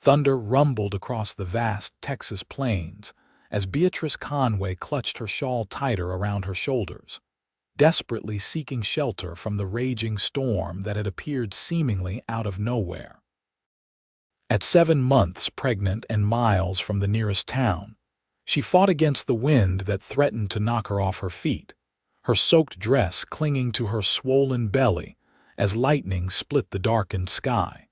Thunder rumbled across the vast Texas plains as Beatrice Conway clutched her shawl tighter around her shoulders, desperately seeking shelter from the raging storm that had appeared seemingly out of nowhere. At 7 months pregnant and miles from the nearest town, she fought against the wind that threatened to knock her off her feet, her soaked dress clinging to her swollen belly as lightning split the darkened sky.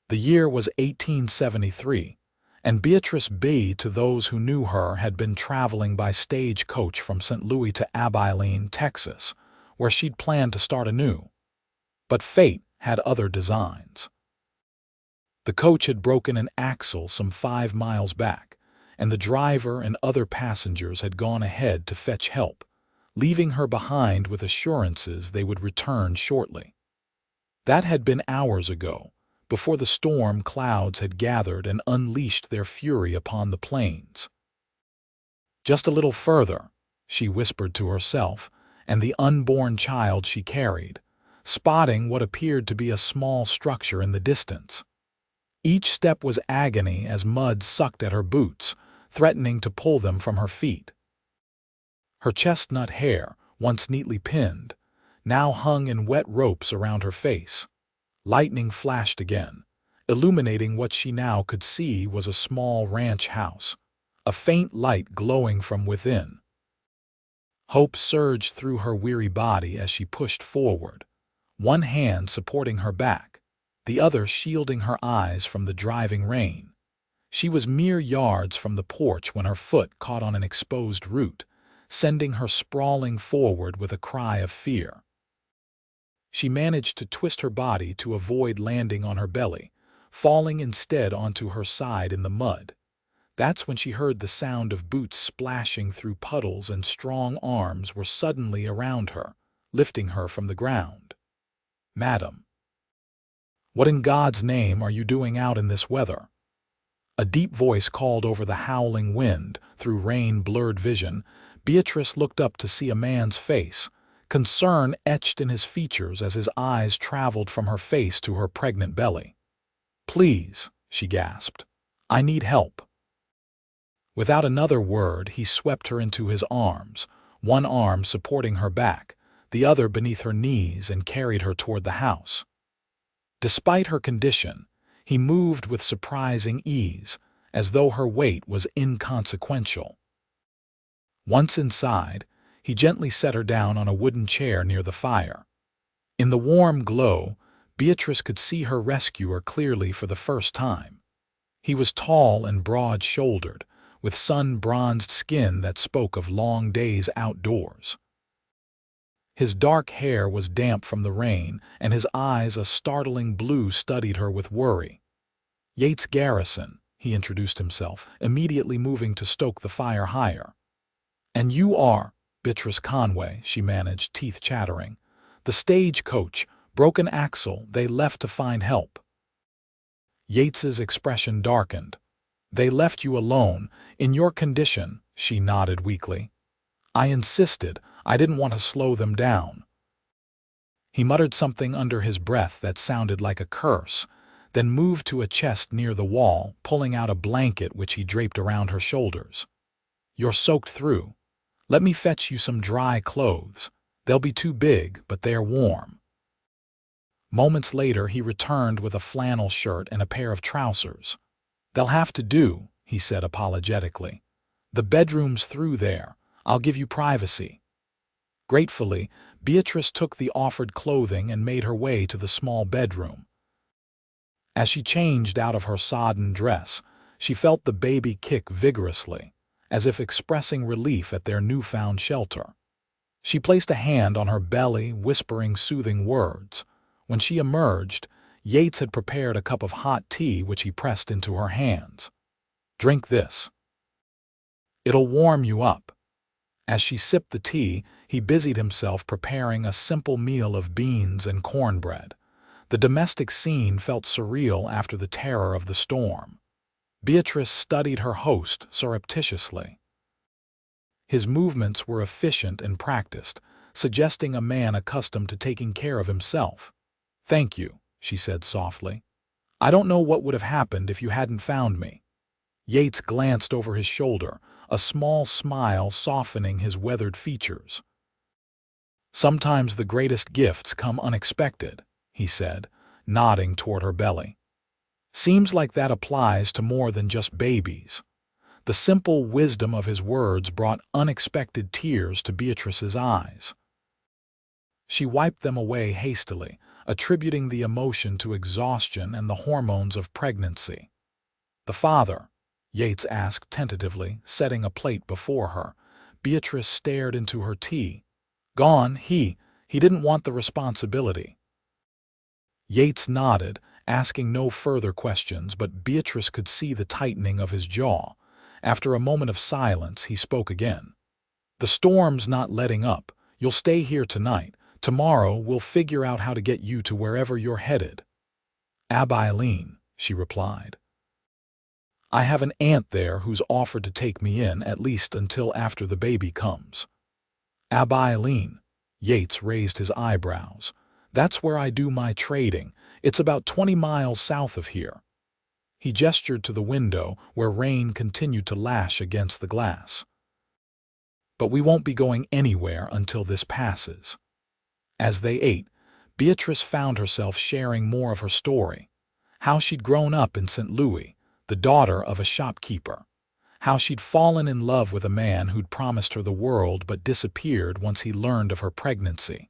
The year was 1873, and Beatrice B, to those who knew her, had been traveling by stagecoach from St. Louis to Abilene, Texas, where she'd planned to start anew. But fate had other designs. The coach had broken an axle some 5 miles back, and the driver and other passengers had gone ahead to fetch help, leaving her behind with assurances they would return shortly. That had been hours ago, before the storm clouds had gathered and unleashed their fury upon the plains. Just a little further, she whispered to herself and the unborn child she carried, spotting what appeared to be a small structure in the distance. Each step was agony as mud sucked at her boots, threatening to pull them from her feet. Her chestnut hair, once neatly pinned, now hung in wet ropes around her face. Lightning flashed again, illuminating what she now could see was a small ranch house, a faint light glowing from within. Hope surged through her weary body as she pushed forward, one hand supporting her back, the other shielding her eyes from the driving rain. She was mere yards from the porch when her foot caught on an exposed root, sending her sprawling forward with a cry of fear. She managed to twist her body to avoid landing on her belly, falling instead onto her side in the mud. That's when she heard the sound of boots splashing through puddles and strong arms were suddenly around her, lifting her from the ground. "Madam, what in God's name are you doing out in this weather?" A deep voice called over the howling wind. Through rain-blurred vision, Beatrice looked up to see a man's face, concern etched in his features as his eyes traveled from her face to her pregnant belly. "Please," she gasped, "I need help." Without another word, he swept her into his arms, one arm supporting her back, the other beneath her knees, and carried her toward the house. Despite her condition, he moved with surprising ease, as though her weight was inconsequential. Once inside, he gently set her down on a wooden chair near the fire. In the warm glow, Beatrice could see her rescuer clearly for the first time. He was tall and broad-shouldered, with sun-bronzed skin that spoke of long days outdoors. His dark hair was damp from the rain, and his eyes, a startling blue, studied her with worry. "Yates Garrison," he introduced himself, immediately moving to stoke the fire higher. "And you are—" "Beatrice Conway," she managed, teeth chattering. "The stagecoach, broken axle, they left to find help." Yates's expression darkened. "They left you alone, in your condition," she nodded weakly. "I insisted. I didn't want to slow them down." He muttered something under his breath that sounded like a curse, then moved to a chest near the wall, pulling out a blanket which he draped around her shoulders. "You're soaked through. Let me fetch you some dry clothes. They'll be too big, but they're warm." Moments later, he returned with a flannel shirt and a pair of trousers. "They'll have to do," he said apologetically. "The bedroom's through there. I'll give you privacy." Gratefully, Beatrice took the offered clothing and made her way to the small bedroom. As she changed out of her sodden dress, she felt the baby kick vigorously, as if expressing relief at their newfound shelter. She placed a hand on her belly, whispering soothing words. When she emerged, Yates had prepared a cup of hot tea which he pressed into her hands. "Drink this. It'll warm you up." As she sipped the tea, he busied himself preparing a simple meal of beans and cornbread. The domestic scene felt surreal after the terror of the storm. Beatrice studied her host surreptitiously. His movements were efficient and practiced, suggesting a man accustomed to taking care of himself. "Thank you," she said softly. I don't know what would have happened if you hadn't found me." Yates glanced over his shoulder, a small smile softening his weathered features. "Sometimes the greatest gifts come unexpected," he said, nodding toward her belly. "Seems like that applies to more than just babies." The simple wisdom of his words brought unexpected tears to Beatrice's eyes. She wiped them away hastily, attributing the emotion to exhaustion and the hormones of pregnancy. "The father?" Yates asked tentatively, setting a plate before her. Beatrice stared into her tea. "Gone, he didn't want the responsibility." Yates nodded, asking no further questions, but Beatrice could see the tightening of his jaw. After a moment of silence, he spoke again. "The storm's not letting up. You'll stay here tonight. Tomorrow we'll figure out how to get you to wherever you're headed." "Abilene," she replied. "I have an aunt there who's offered to take me in, at least until after the baby comes." "Abilene?" Yates raised his eyebrows. "That's where I do my trading. It's about 20 miles south of here." He gestured to the window, where rain continued to lash against the glass. "But we won't be going anywhere until this passes." As they ate, Beatrice found herself sharing more of her story. How she'd grown up in St. Louis, the daughter of a shopkeeper. How she'd fallen in love with a man who'd promised her the world but disappeared once he learned of her pregnancy.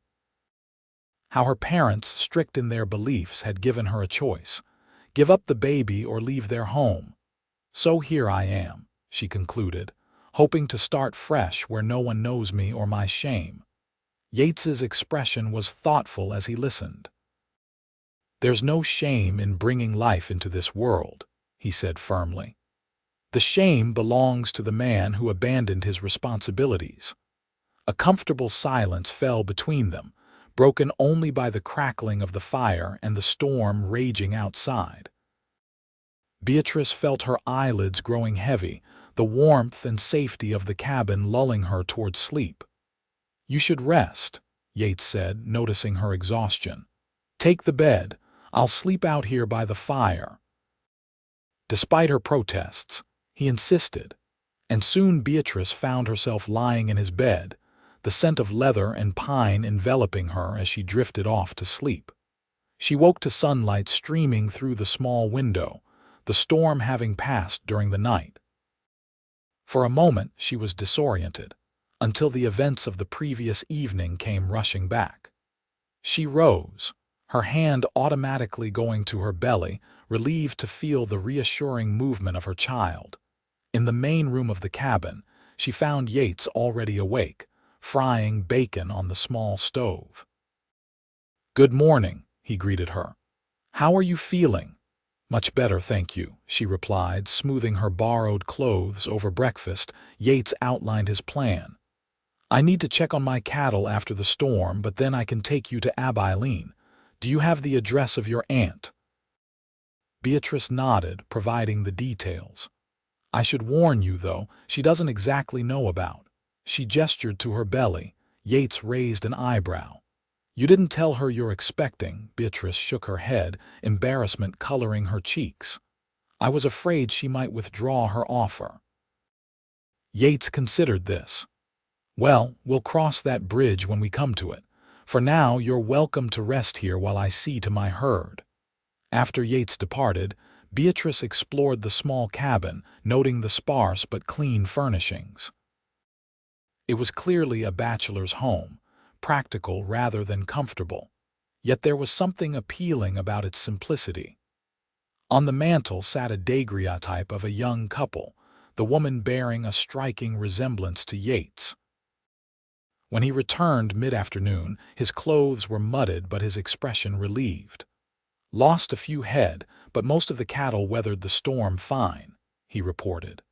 How her parents, strict in their beliefs, had given her a choice: give up the baby or leave their home. "So here I am," she concluded, "hoping to start fresh where no one knows me or my shame." Yates's expression was thoughtful as he listened. "There's no shame in bringing life into this world," he said firmly. "The shame belongs to the man who abandoned his responsibilities." A comfortable silence fell between them, broken only by the crackling of the fire and the storm raging outside. Beatrice felt her eyelids growing heavy, the warmth and safety of the cabin lulling her toward sleep. "You should rest," Yates said, noticing her exhaustion. "Take the bed. I'll sleep out here by the fire." Despite her protests, he insisted, and soon Beatrice found herself lying in his bed, the scent of leather and pine enveloping her as she drifted off to sleep. She woke to sunlight streaming through the small window, the storm having passed during the night. For a moment she was disoriented, until the events of the previous evening came rushing back. She rose, her hand automatically going to her belly, relieved to feel the reassuring movement of her child. In the main room of the cabin, she found Yates already awake, frying bacon on the small stove. "Good morning," he greeted her. "How are you feeling?" "Much better, thank you," she replied, smoothing her borrowed clothes over breakfast. Yates outlined his plan. "I need to check on my cattle after the storm, but then I can take you to Abilene. Do you have the address of your aunt?" Beatrice nodded, providing the details. "I should warn you, though, she doesn't exactly know about." She gestured to her belly. Yates raised an eyebrow. "You didn't tell her you're expecting?" Beatrice shook her head, embarrassment coloring her cheeks. "I was afraid she might withdraw her offer." Yates considered this. "Well, we'll cross that bridge when we come to it. For now, you're welcome to rest here while I see to my herd." After Yates departed, Beatrice explored the small cabin, noting the sparse but clean furnishings. It was clearly a bachelor's home, practical rather than comfortable. Yet there was something appealing about its simplicity. On the mantel sat a daguerreotype of a young couple, the woman bearing a striking resemblance to Yates. When he returned mid-afternoon, his clothes were mudded but his expression relieved. "Lost a few head, but most of the cattle weathered the storm fine," he reported.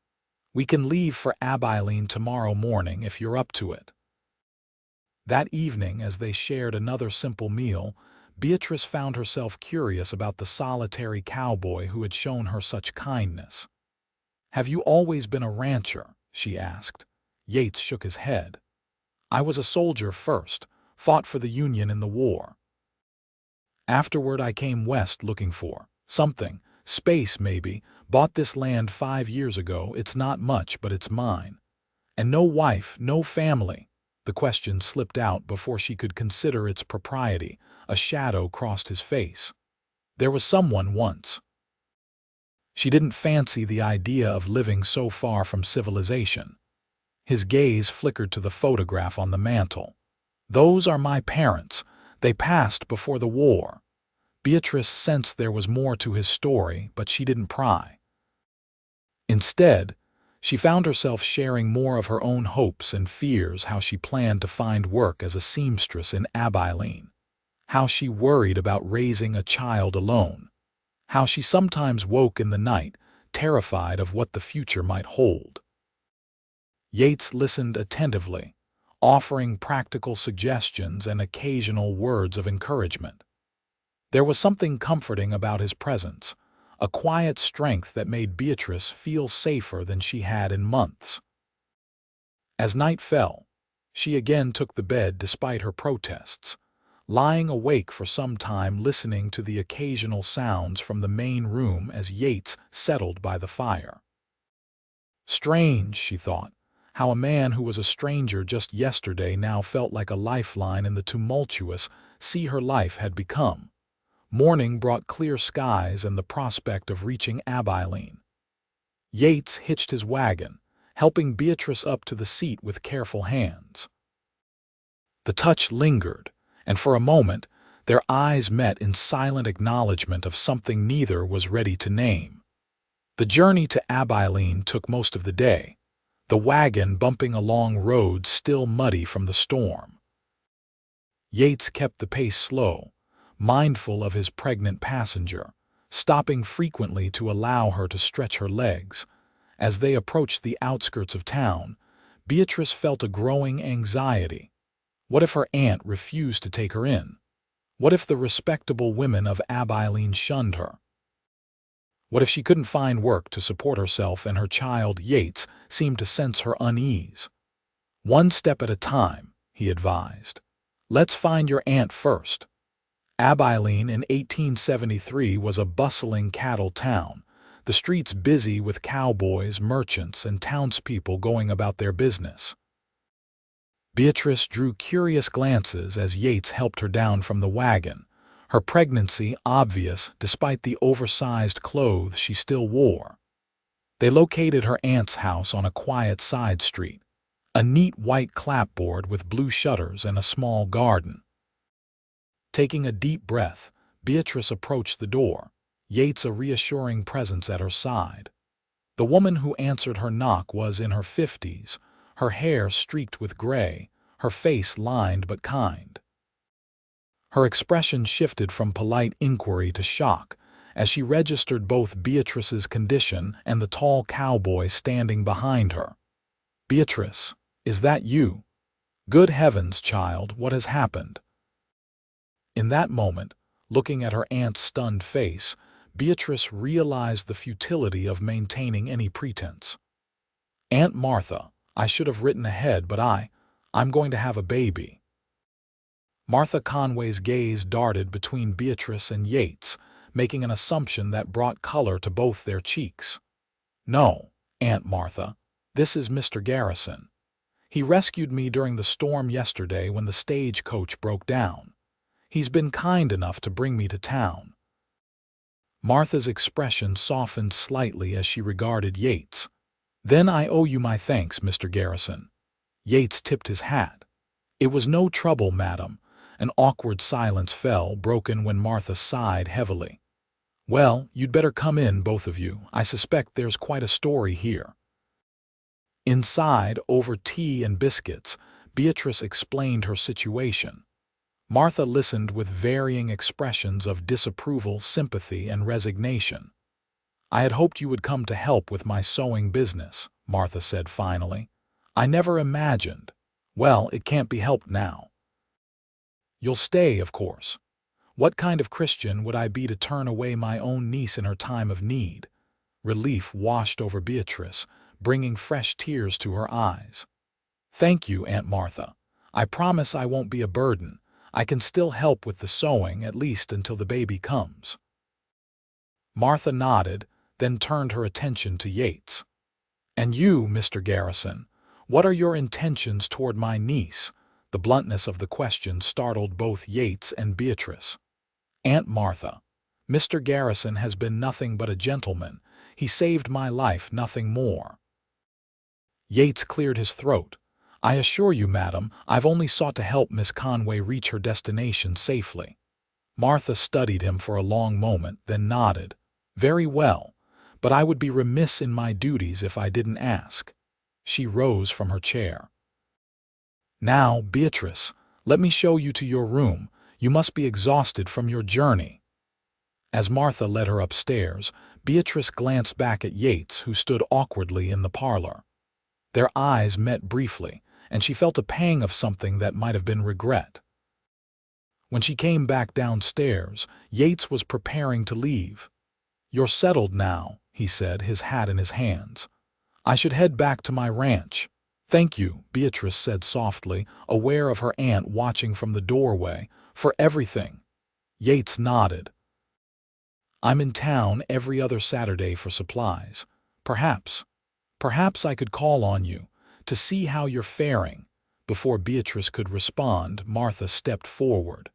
"We can leave for Abilene tomorrow morning if you're up to it." That evening, as they shared another simple meal, Beatrice found herself curious about the solitary cowboy who had shown her such kindness. "Have you always been a rancher?" she asked. Yates shook his head. "I was a soldier first, fought for the Union in the war. Afterward I came west looking for Something. Space, maybe. Bought this land 5 years ago. It's not much, but it's mine. And no wife, no family. The question slipped out before she could consider its propriety. A shadow crossed his face. There was someone once. She didn't fancy the idea of living so far from civilization. His gaze flickered to the photograph on the mantel. Those are my parents. They passed before the war. Beatrice sensed there was more to his story, but she didn't pry. Instead, she found herself sharing more of her own hopes and fears, how she planned to find work as a seamstress in Abilene, how she worried about raising a child alone, how she sometimes woke in the night, terrified of what the future might hold. Yates listened attentively, offering practical suggestions and occasional words of encouragement. There was something comforting about his presence, a quiet strength that made Beatrice feel safer than she had in months. As night fell, she again took the bed despite her protests, lying awake for some time listening to the occasional sounds from the main room as Yates settled by the fire. Strange, she thought, how a man who was a stranger just yesterday now felt like a lifeline in the tumultuous sea her life had become. Morning brought clear skies and the prospect of reaching Abilene. Yates hitched his wagon, helping Beatrice up to the seat with careful hands. The touch lingered, and for a moment their eyes met in silent acknowledgement of something neither was ready to name. The journey to Abilene took most of the day, the wagon bumping along roads still muddy from the storm. Yates kept the pace slow, mindful of his pregnant passenger, stopping frequently to allow her to stretch her legs. As they approached the outskirts of town, Beatrice felt a growing anxiety. What if her aunt refused to take her in? What if the respectable women of Abilene shunned her? What if she couldn't find work to support herself and her child? Yates seemed to sense her unease. "One step at a time," he advised. "Let's find your aunt first." Abilene in 1873 was a bustling cattle town, the streets busy with cowboys, merchants, and townspeople going about their business. Beatrice drew curious glances as Yates helped her down from the wagon, her pregnancy obvious despite the oversized clothes she still wore. They located her aunt's house on a quiet side street, a neat white clapboard with blue shutters and a small garden. Taking a deep breath, Beatrice approached the door, Yates a reassuring presence at her side. The woman who answered her knock was in her 50s, her hair streaked with gray, her face lined but kind. Her expression shifted from polite inquiry to shock as she registered both Beatrice's condition and the tall cowboy standing behind her. "Beatrice, is that you? Good heavens, child, what has happened?" In that moment, looking at her aunt's stunned face, Beatrice realized the futility of maintaining any pretense. "Aunt Martha, I should have written ahead, but I'm going to have a baby." Martha Conway's gaze darted between Beatrice and Yates, making an assumption that brought color to both their cheeks. "No, Aunt Martha, this is Mr. Garrison. He rescued me during the storm yesterday when the stagecoach broke down. He's been kind enough to bring me to town." Martha's expression softened slightly as she regarded Yates. "Then I owe you my thanks, Mr. Garrison." Yates tipped his hat. "It was no trouble, madam." An awkward silence fell, broken when Martha sighed heavily. "Well, you'd better come in, both of you. I suspect there's quite a story here." Inside, over tea and biscuits, Beatrice explained her situation. Martha listened with varying expressions of disapproval, sympathy, and resignation. "I had hoped you would come to help with my sewing business," Martha said finally. "I never imagined. Well, it can't be helped now." "You'll stay, of course. What kind of Christian would I be to turn away my own niece in her time of need?" Relief washed over Beatrice, bringing fresh tears to her eyes. "Thank you, Aunt Martha. I promise I won't be a burden. I can still help with the sewing, at least until the baby comes." Martha nodded, then turned her attention to Yates. "And you, Mr. Garrison, what are your intentions toward my niece?" The bluntness of the question startled both Yates and Beatrice. "Aunt Martha, Mr. Garrison has been nothing but a gentleman. He saved my life, nothing more." Yates cleared his throat. "I assure you, madam, I've only sought to help Miss Conway reach her destination safely." Martha studied him for a long moment, then nodded. "Very well, but I would be remiss in my duties if I didn't ask." She rose from her chair. "Now, Beatrice, let me show you to your room. You must be exhausted from your journey." As Martha led her upstairs, Beatrice glanced back at Yates, who stood awkwardly in the parlor. Their eyes met briefly, and she felt a pang of something that might have been regret. When she came back downstairs, Yates was preparing to leave. "You're settled now," he said, his hat in his hands. "I should head back to my ranch." "Thank you," Beatrice said softly, aware of her aunt watching from the doorway, "for everything." Yates nodded. "I'm in town every other Saturday for supplies. Perhaps I could call on you to see how you're faring." Before Beatrice could respond, Martha stepped forward.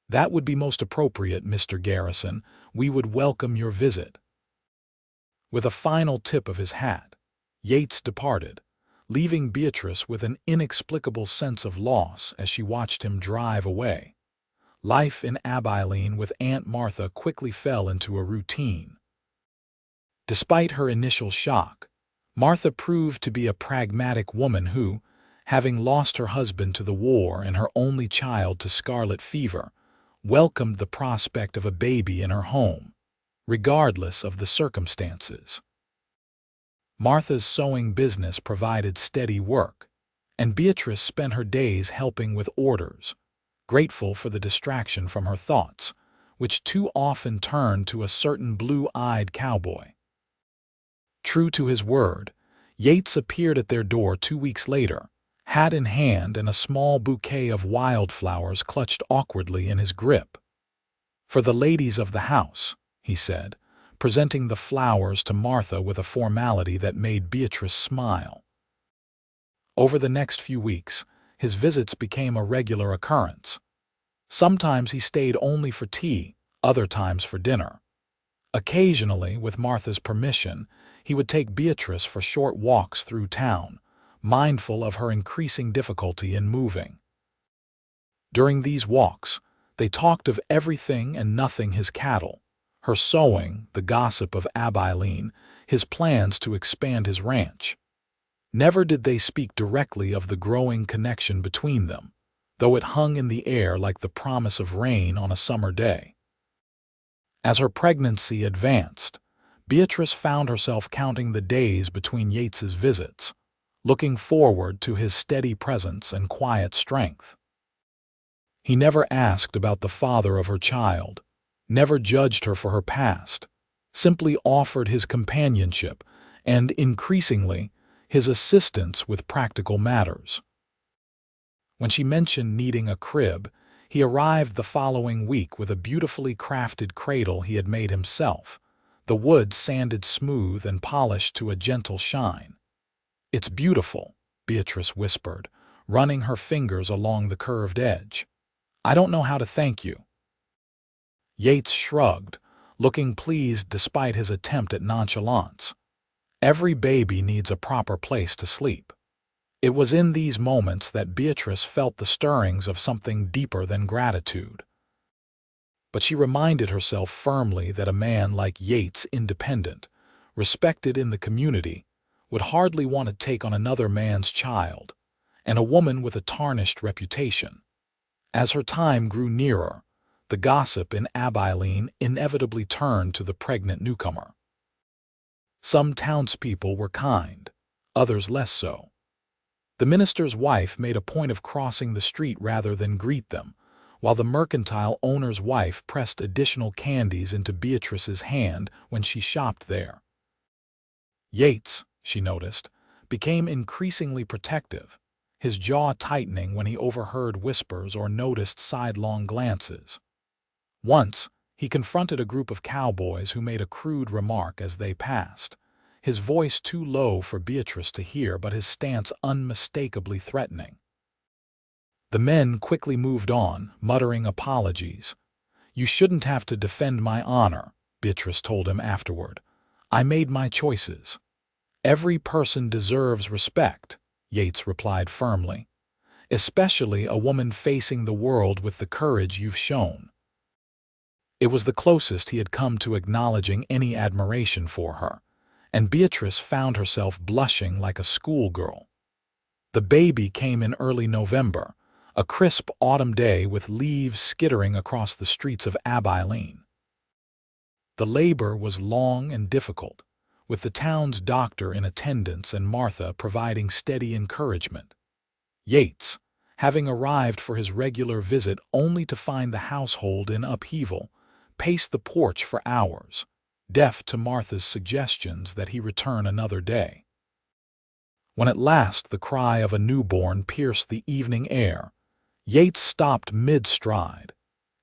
"That would be most appropriate, Mr. Garrison. We would welcome your visit." With a final tip of his hat, Yates departed, leaving Beatrice with an inexplicable sense of loss as she watched him drive away. Life in Abilene with Aunt Martha quickly fell into a routine. Despite her initial shock, Martha proved to be a pragmatic woman who, having lost her husband to the war and her only child to scarlet fever, welcomed the prospect of a baby in her home, regardless of the circumstances. Martha's sewing business provided steady work, and Beatrice spent her days helping with orders, grateful for the distraction from her thoughts, which too often turned to a certain blue-eyed cowboy. True to his word, Yates appeared at their door 2 weeks later, hat in hand and a small bouquet of wildflowers clutched awkwardly in his grip. "For the ladies of the house," he said, presenting the flowers to Martha with a formality that made Beatrice smile. Over the next few weeks, his visits became a regular occurrence. Sometimes he stayed only for tea, other times for dinner. Occasionally, with Martha's permission, he would take Beatrice for short walks through town, mindful of her increasing difficulty in moving. During these walks, they talked of everything and nothing: his cattle, her sewing, the gossip of Abilene, his plans to expand his ranch. Never did they speak directly of the growing connection between them, though it hung in the air like the promise of rain on a summer day. As her pregnancy advanced, Beatrice found herself counting the days between Yates's visits, looking forward to his steady presence and quiet strength. He never asked about the father of her child, never judged her for her past, simply offered his companionship and, increasingly, his assistance with practical matters. When she mentioned needing a crib, he arrived the following week with a beautifully crafted cradle he had made himself, the wood sanded smooth and polished to a gentle shine. "It's beautiful," Beatrice whispered, running her fingers along the curved edge. "I don't know how to thank you." Yates shrugged, looking pleased despite his attempt at nonchalance. Every baby needs a proper place to sleep. It was in these moments that Beatrice felt the stirrings of something deeper than gratitude. But she reminded herself firmly that a man like Yates, independent, respected in the community, would hardly want to take on another man's child, and a woman with a tarnished reputation. As her time grew nearer, the gossip in Abilene inevitably turned to the pregnant newcomer. Some townspeople were kind, others less so. The minister's wife made a point of crossing the street rather than greet them, while the mercantile owner's wife pressed additional candies into Beatrice's hand when she shopped there. Yates, she noticed, became increasingly protective, his jaw tightening when he overheard whispers or noticed sidelong glances. Once, He confronted a group of cowboys who made a crude remark as they passed, his voice too low for Beatrice to hear but his stance unmistakably threatening. The men quickly moved on, muttering apologies. "You shouldn't have to defend my honor," Beatrice told him afterward. "I made my choices." "Every person deserves respect," Yates replied firmly, "especially a woman facing the world with the courage you've shown." It was the closest he had come to acknowledging any admiration for her, and Beatrice found herself blushing like a schoolgirl. The baby came in early November, a crisp autumn day with leaves skittering across the streets of Abilene. The labor was long and difficult, with the town's doctor in attendance and Martha providing steady encouragement. Yates, having arrived for his regular visit only to find the household in upheaval, paced the porch for hours, deaf to Martha's suggestions that he return another day. When at last the cry of a newborn pierced the evening air, Yates stopped mid-stride,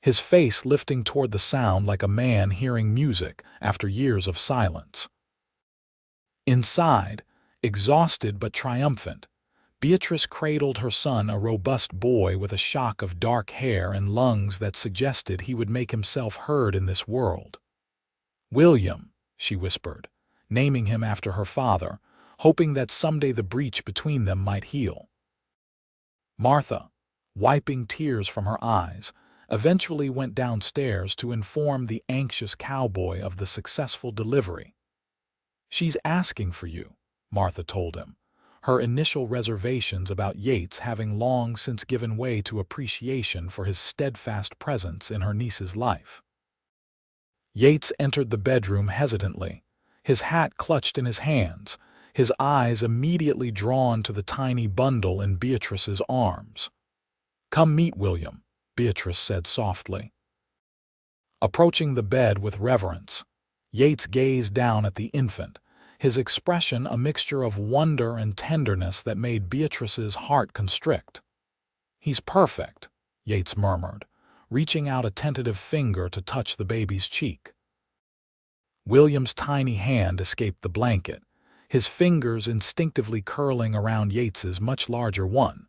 his face lifting toward the sound like a man hearing music after years of silence. Inside, exhausted but triumphant, Beatrice cradled her son, a robust boy with a shock of dark hair and lungs that suggested he would make himself heard in this world. "William," she whispered, naming him after her father, hoping that someday the breach between them might heal. Martha, wiping tears from her eyes, eventually went downstairs to inform the anxious cowboy of the successful delivery. "She's asking for you," Martha told him, her initial reservations about Yates having long since given way to appreciation for his steadfast presence in her niece's life. Yates entered the bedroom hesitantly, his hat clutched in his hands, his eyes immediately drawn to the tiny bundle in Beatrice's arms. "Come meet William," Beatrice said softly. Approaching the bed with reverence, Yates gazed down at the infant, his expression a mixture of wonder and tenderness that made Beatrice's heart constrict. "He's perfect," Yates murmured, reaching out a tentative finger to touch the baby's cheek. William's tiny hand escaped the blanket, his fingers instinctively curling around Yates's much larger one.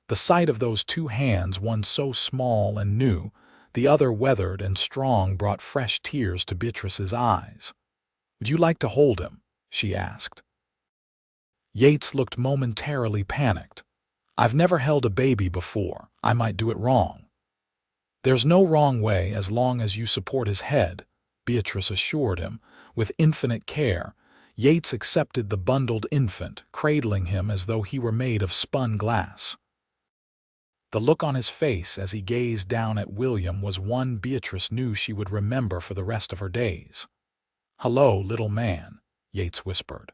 The sight of those two hands, one so small and new, the other weathered and strong, brought fresh tears to Beatrice's eyes. "Would you like to hold him?" she asked. Yates looked momentarily panicked. "I've never held a baby before. I might do it wrong." "There's no wrong way as long as you support his head," Beatrice assured him. With infinite care, Yates accepted the bundled infant, cradling him as though he were made of spun glass. The look on his face as he gazed down at William was one Beatrice knew she would remember for the rest of her days. "Hello, little man," Yates whispered.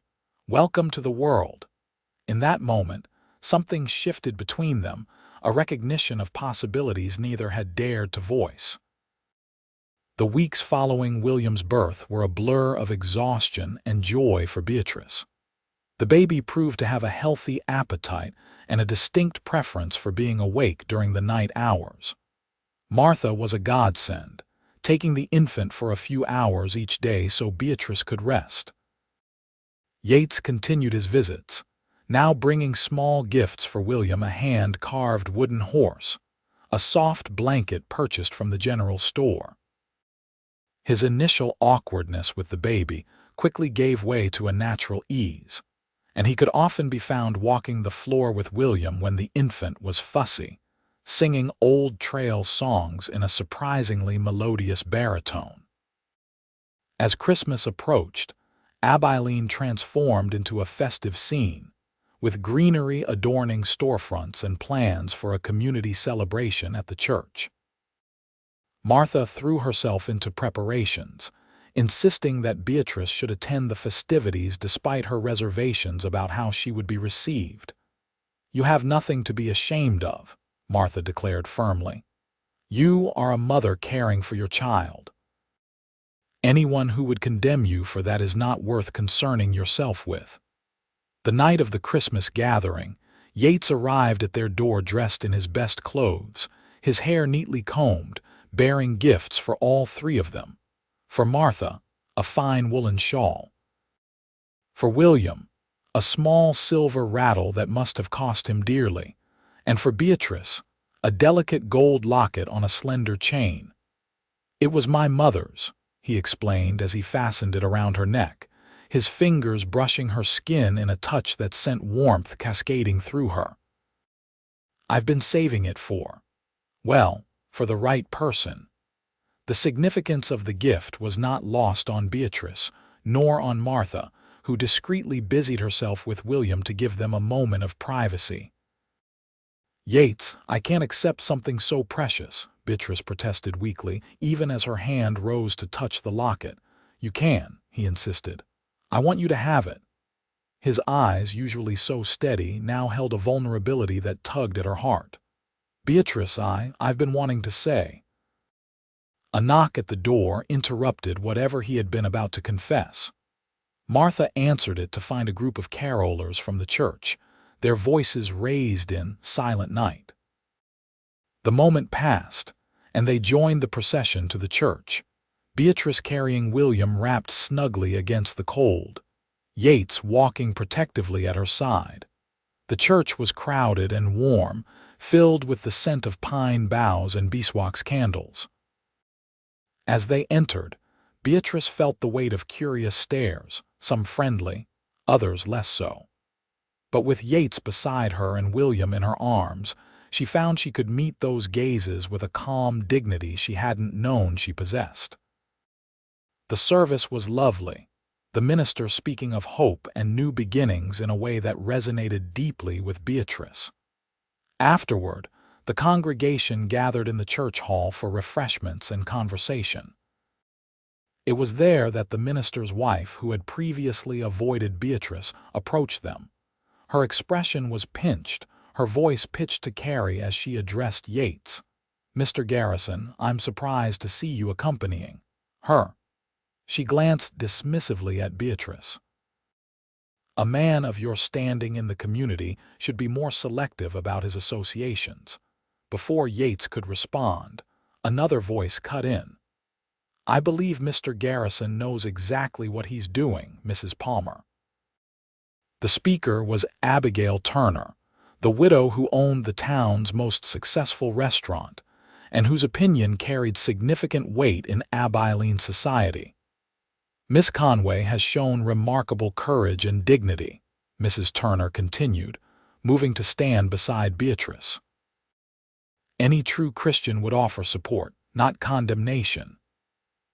"Welcome to the world." In that moment, something shifted between them, a recognition of possibilities neither had dared to voice. The weeks following William's birth were a blur of exhaustion and joy for Beatrice. The baby proved to have a healthy appetite and a distinct preference for being awake during the night hours. Martha was a godsend, taking the infant for a few hours each day so Beatrice could rest. Yates continued his visits, now bringing small gifts for William: a hand-carved wooden horse, a soft blanket purchased from the general store. His initial awkwardness with the baby quickly gave way to a natural ease, and he could often be found walking the floor with William when the infant was fussy, singing old trail songs in a surprisingly melodious baritone. As Christmas approached, Abilene transformed into a festive scene, with greenery adorning storefronts and plans for a community celebration at the church. Martha threw herself into preparations, insisting that Beatrice should attend the festivities despite her reservations about how she would be received. "You have nothing to be ashamed of," Martha declared firmly. "You are a mother caring for your child. Anyone who would condemn you for that is not worth concerning yourself with." The night of the Christmas gathering, Yates arrived at their door dressed in his best clothes, his hair neatly combed, bearing gifts for all three of them. For Martha, a fine woolen shawl. For William, a small silver rattle that must have cost him dearly. And for Beatrice, a delicate gold locket on a slender chain. "It was my mother's," he explained as he fastened it around her neck, his fingers brushing her skin in a touch that sent warmth cascading through her. "I've been saving it for the right person." The significance of the gift was not lost on Beatrice, nor on Martha, who discreetly busied herself with William to give them a moment of privacy. "Yates, I can't accept something so precious," Beatrice protested weakly, even as her hand rose to touch the locket. "You can," he insisted. "I want you to have it." His eyes, usually so steady, now held a vulnerability that tugged at her heart. "Beatrice, I've been wanting to say." A knock at the door interrupted whatever he had been about to confess. Martha answered it to find a group of carolers from the church, their voices raised in Silent Night. The moment passed, and they joined the procession to the church, Beatrice carrying William wrapped snugly against the cold, Yates walking protectively at her side. The church was crowded and warm, filled with the scent of pine boughs and beeswax candles. As they entered, Beatrice felt the weight of curious stares, some friendly, others less so. But with Yates beside her and William in her arms, she found she could meet those gazes with a calm dignity she hadn't known she possessed. The service was lovely, the minister speaking of hope and new beginnings in a way that resonated deeply with Beatrice. Afterward, the congregation gathered in the church hall for refreshments and conversation. It was there that the minister's wife, who had previously avoided Beatrice, approached them. Her expression was pinched, her voice pitched to carry as she addressed Yates. "Mr. Garrison, I'm surprised to see you accompanying her." She glanced dismissively at Beatrice. "A man of your standing in the community should be more selective about his associations." Before Yates could respond, another voice cut in. "I believe Mr. Garrison knows exactly what he's doing, Mrs. Palmer." The speaker was Abigail Turner, the widow who owned the town's most successful restaurant, and whose opinion carried significant weight in Abilene society. "Miss Conway has shown remarkable courage and dignity," Mrs. Turner continued, moving to stand beside Beatrice. "Any true Christian would offer support, not condemnation."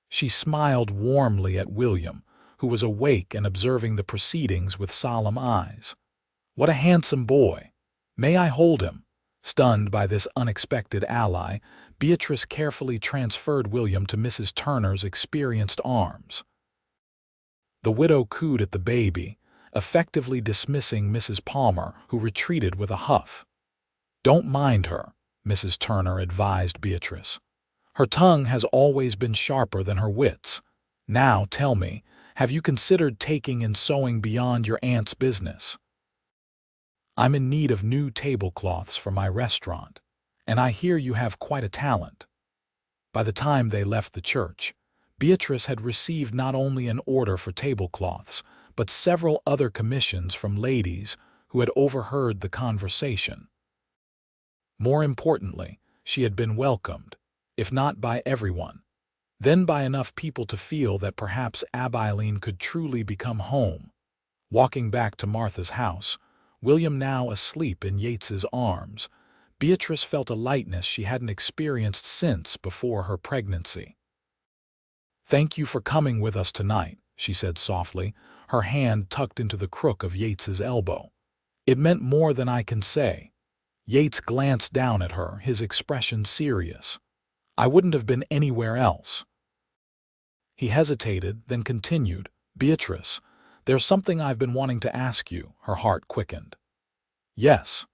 She smiled warmly at William, who was awake and observing the proceedings with solemn eyes. "What a handsome boy! May I hold him?" Stunned by this unexpected ally, Beatrice carefully transferred William to Mrs. Turner's experienced arms. The widow cooed at the baby, effectively dismissing Mrs. Palmer, who retreated with a huff. "Don't mind her," Mrs. Turner advised Beatrice. "Her tongue has always been sharper than her wits. Now tell me, have you considered taking and sewing beyond your aunt's business?" "I'm in need of new tablecloths for my restaurant, and I hear you have quite a talent." By the time they left the church, Beatrice had received not only an order for tablecloths, but several other commissions from ladies who had overheard the conversation. More importantly, she had been welcomed, if not by everyone, then by enough people to feel that perhaps Abilene could truly become home. Walking back to Martha's house, William now asleep in Yates's arms, Beatrice felt a lightness she hadn't experienced since before her pregnancy. "Thank you for coming with us tonight," she said softly, her hand tucked into the crook of Yates's elbow. "It meant more than I can say." Yates glanced down at her, his expression serious. "I wouldn't have been anywhere else." He hesitated, then continued, "Beatrice, there's something I've been wanting to ask you." Her heart quickened. "Yes."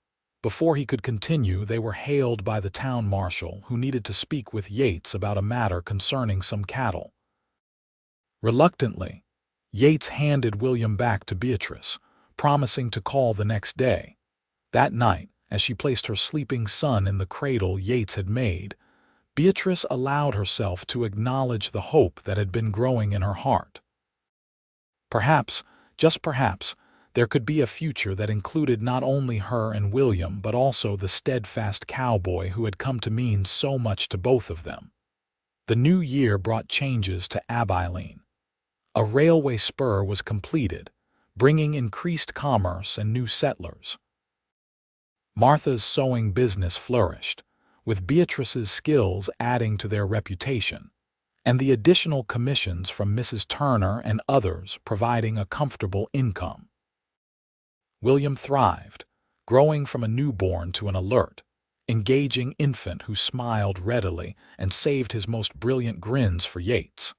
Before he could continue, they were hailed by the town marshal, who needed to speak with Yates about a matter concerning some cattle. Reluctantly, Yates handed William back to Beatrice, promising to call the next day. That night, as she placed her sleeping son in the cradle Yates had made, Beatrice allowed herself to acknowledge the hope that had been growing in her heart. Perhaps, just perhaps, there could be a future that included not only her and William but also the steadfast cowboy who had come to mean so much to both of them. The new year brought changes to Abilene. A railway spur was completed, bringing increased commerce and new settlers. Martha's sewing business flourished, with Beatrice's skills adding to their reputation, and the additional commissions from Mrs. Turner and others providing a comfortable income. William thrived, growing from a newborn to an alert, engaging infant who smiled readily and saved his most brilliant grins for Yates.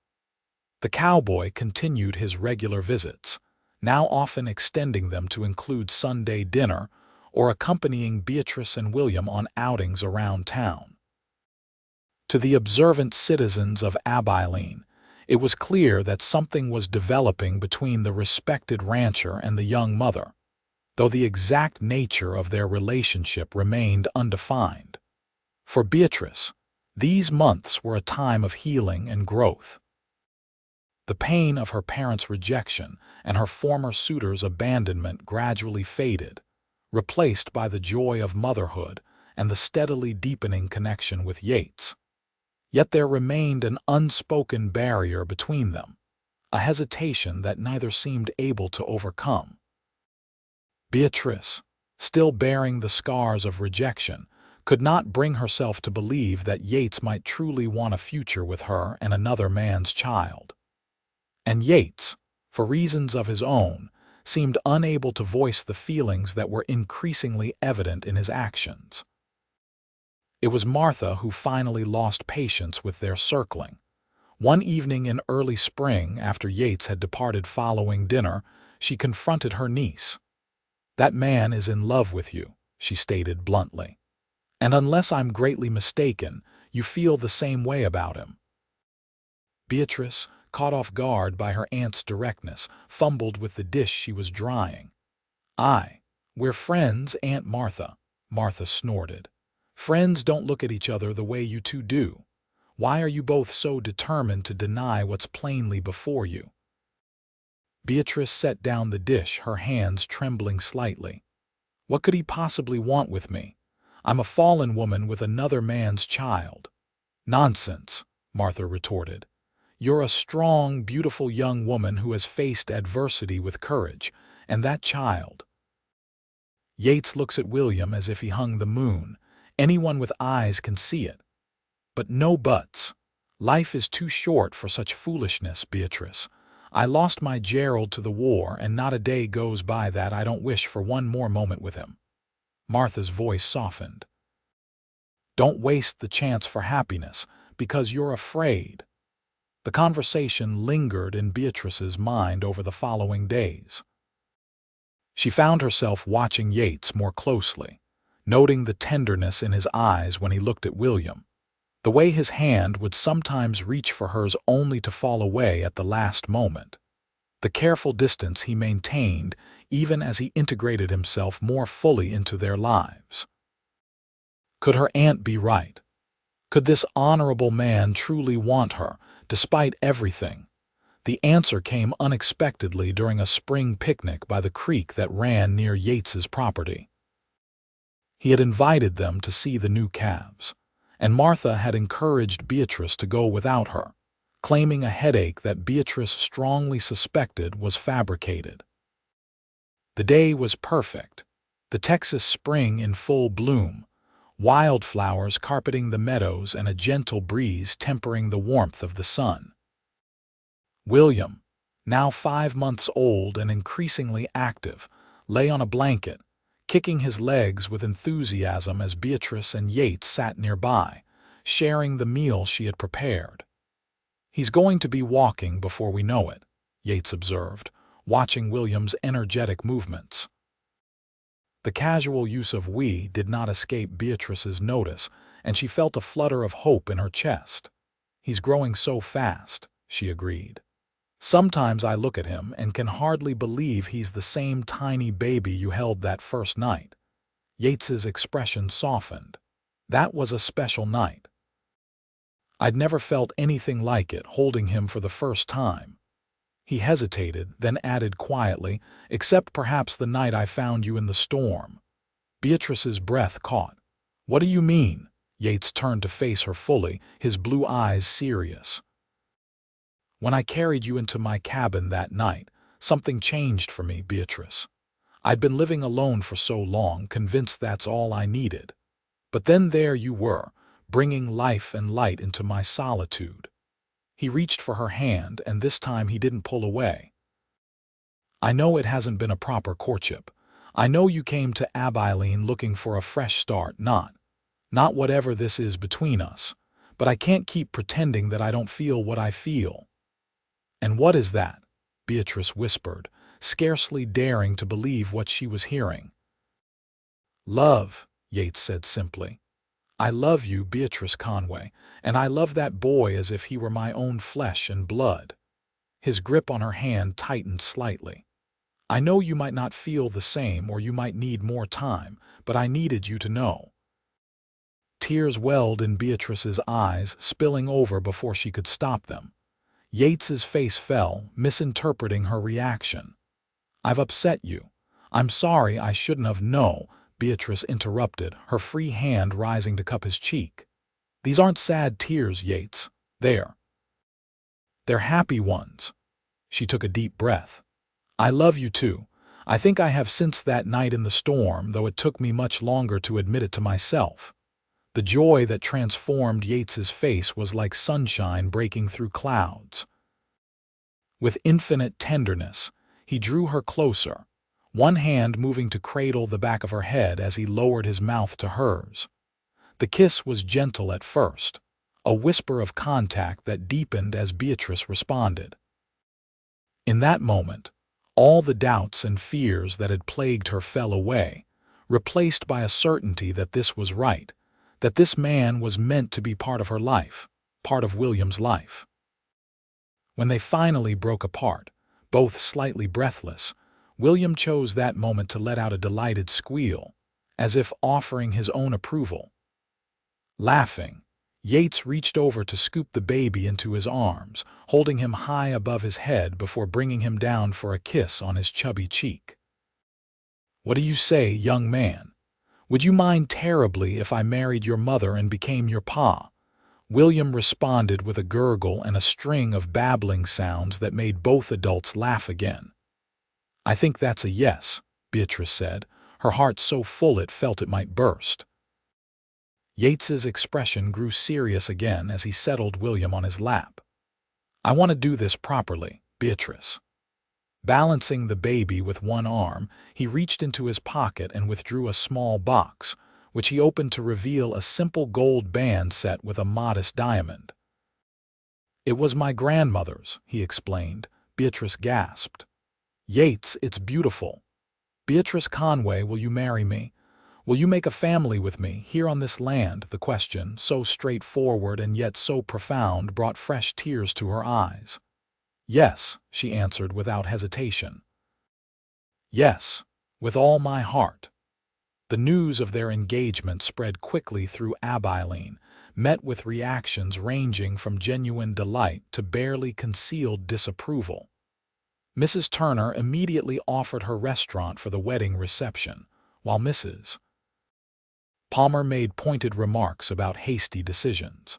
The cowboy continued his regular visits, now often extending them to include Sunday dinner or accompanying Beatrice and William on outings around town. To the observant citizens of Abilene, it was clear that something was developing between the respected rancher and the young mother, though the exact nature of their relationship remained undefined. For Beatrice, these months were a time of healing and growth. The pain of her parents' rejection and her former suitor's abandonment gradually faded, replaced by the joy of motherhood and the steadily deepening connection with Yates. Yet there remained an unspoken barrier between them, a hesitation that neither seemed able to overcome. Beatrice, still bearing the scars of rejection, could not bring herself to believe that Yates might truly want a future with her and another man's child. And Yates, for reasons of his own, seemed unable to voice the feelings that were increasingly evident in his actions. It was Martha who finally lost patience with their circling. One evening in early spring, after Yates had departed following dinner, she confronted her niece. "That man is in love with you," she stated bluntly. "And unless I'm greatly mistaken, you feel the same way about him." Beatrice, caught off guard by her aunt's directness, fumbled with the dish she was drying. "We're friends, Aunt Martha," Martha snorted. "Friends don't look at each other the way you two do. Why are you both so determined to deny what's plainly before you?" Beatrice set down the dish, her hands trembling slightly. "What could he possibly want with me? I'm a fallen woman with another man's child." "Nonsense," Martha retorted. "You're a strong, beautiful young woman who has faced adversity with courage, and that child—" Yates looks at William as if he hung the moon. Anyone with eyes can see it. "But no buts. Life is too short for such foolishness, Beatrice. I lost my Gerald to the war, and not a day goes by that I don't wish for one more moment with him." Martha's voice softened. "Don't waste the chance for happiness because you're afraid." The conversation lingered in Beatrice's mind over the following days. She found herself watching Yates more closely, noting the tenderness in his eyes when he looked at William, the way his hand would sometimes reach for hers only to fall away at the last moment, the careful distance he maintained even as he integrated himself more fully into their lives. Could her aunt be right? Could this honorable man truly want her, despite everything? The answer came unexpectedly during a spring picnic by the creek that ran near Yates's property. He had invited them to see the new calves, and Martha had encouraged Beatrice to go without her, claiming a headache that Beatrice strongly suspected was fabricated. The day was perfect, the Texas spring in full bloom, wildflowers carpeting the meadows and a gentle breeze tempering the warmth of the sun. William, now 5 months old and increasingly active, lay on a blanket, kicking his legs with enthusiasm as Beatrice and Yates sat nearby, sharing the meal she had prepared. "He's going to be walking before we know it," Yates observed, watching William's energetic movements. The casual use of "we" did not escape Beatrice's notice, and she felt a flutter of hope in her chest. "He's growing so fast," she agreed. "Sometimes I look at him and can hardly believe he's the same tiny baby you held that first night." Yates's expression softened. "That was a special night." I'd never felt anything like it, holding him for the first time. He hesitated, then added quietly, "Except perhaps the night I found you in the storm." Beatrice's breath caught. "What do you mean?" Yates turned to face her fully, his blue eyes serious. "When I carried you into my cabin that night, something changed for me, Beatrice. I'd been living alone for so long, convinced that's all I needed. But then there you were, bringing life and light into my solitude." He reached for her hand, and this time he didn't pull away. "I know it hasn't been a proper courtship. I know you came to Abilene looking for a fresh start, not whatever this is between us. But I can't keep pretending that I don't feel what I feel." "And what is that?" Beatrice whispered, scarcely daring to believe what she was hearing. "Love," Yates said simply. "I love you, Beatrice Conway, and I love that boy as if he were my own flesh and blood." His grip on her hand tightened slightly. "I know you might not feel the same, or you might need more time, but I needed you to know." Tears welled in Beatrice's eyes, spilling over before she could stop them. Yates's face fell, misinterpreting her reaction. "I've upset you. I'm sorry, I shouldn't have." "No," Beatrice interrupted, her free hand rising to cup his cheek. "These aren't sad tears, Yates. They're happy ones." She took a deep breath. "I love you too. I think I have since that night in the storm, though it took me much longer to admit it to myself." The joy that transformed Yates's face was like sunshine breaking through clouds. With infinite tenderness, he drew her closer, one hand moving to cradle the back of her head as he lowered his mouth to hers. The kiss was gentle at first, a whisper of contact that deepened as Beatrice responded. In that moment, all the doubts and fears that had plagued her fell away, replaced by a certainty that this was right, that this man was meant to be part of her life, part of William's life. When they finally broke apart, both slightly breathless, William chose that moment to let out a delighted squeal, as if offering his own approval. Laughing, Yates reached over to scoop the baby into his arms, holding him high above his head before bringing him down for a kiss on his chubby cheek. "What do you say, young man? Would you mind terribly if I married your mother and became your pa?" William responded with a gurgle and a string of babbling sounds that made both adults laugh again. "I think that's a yes," Beatrice said, her heart so full it felt it might burst. Yates's expression grew serious again as he settled William on his lap. "I want to do this properly, Beatrice." Balancing the baby with one arm, he reached into his pocket and withdrew a small box, which he opened to reveal a simple gold band set with a modest diamond. "It was my grandmother's," he explained. Beatrice gasped. "Yates, it's beautiful. Beatrice Conway, will you marry me? Will you make a family with me, here on this land?" The question, so straightforward and yet so profound, brought fresh tears to her eyes. "Yes," she answered without hesitation. "Yes, with all my heart." The news of their engagement spread quickly through Abilene, met with reactions ranging from genuine delight to barely concealed disapproval. Mrs. Turner immediately offered her restaurant for the wedding reception, while Mrs. Palmer made pointed remarks about hasty decisions.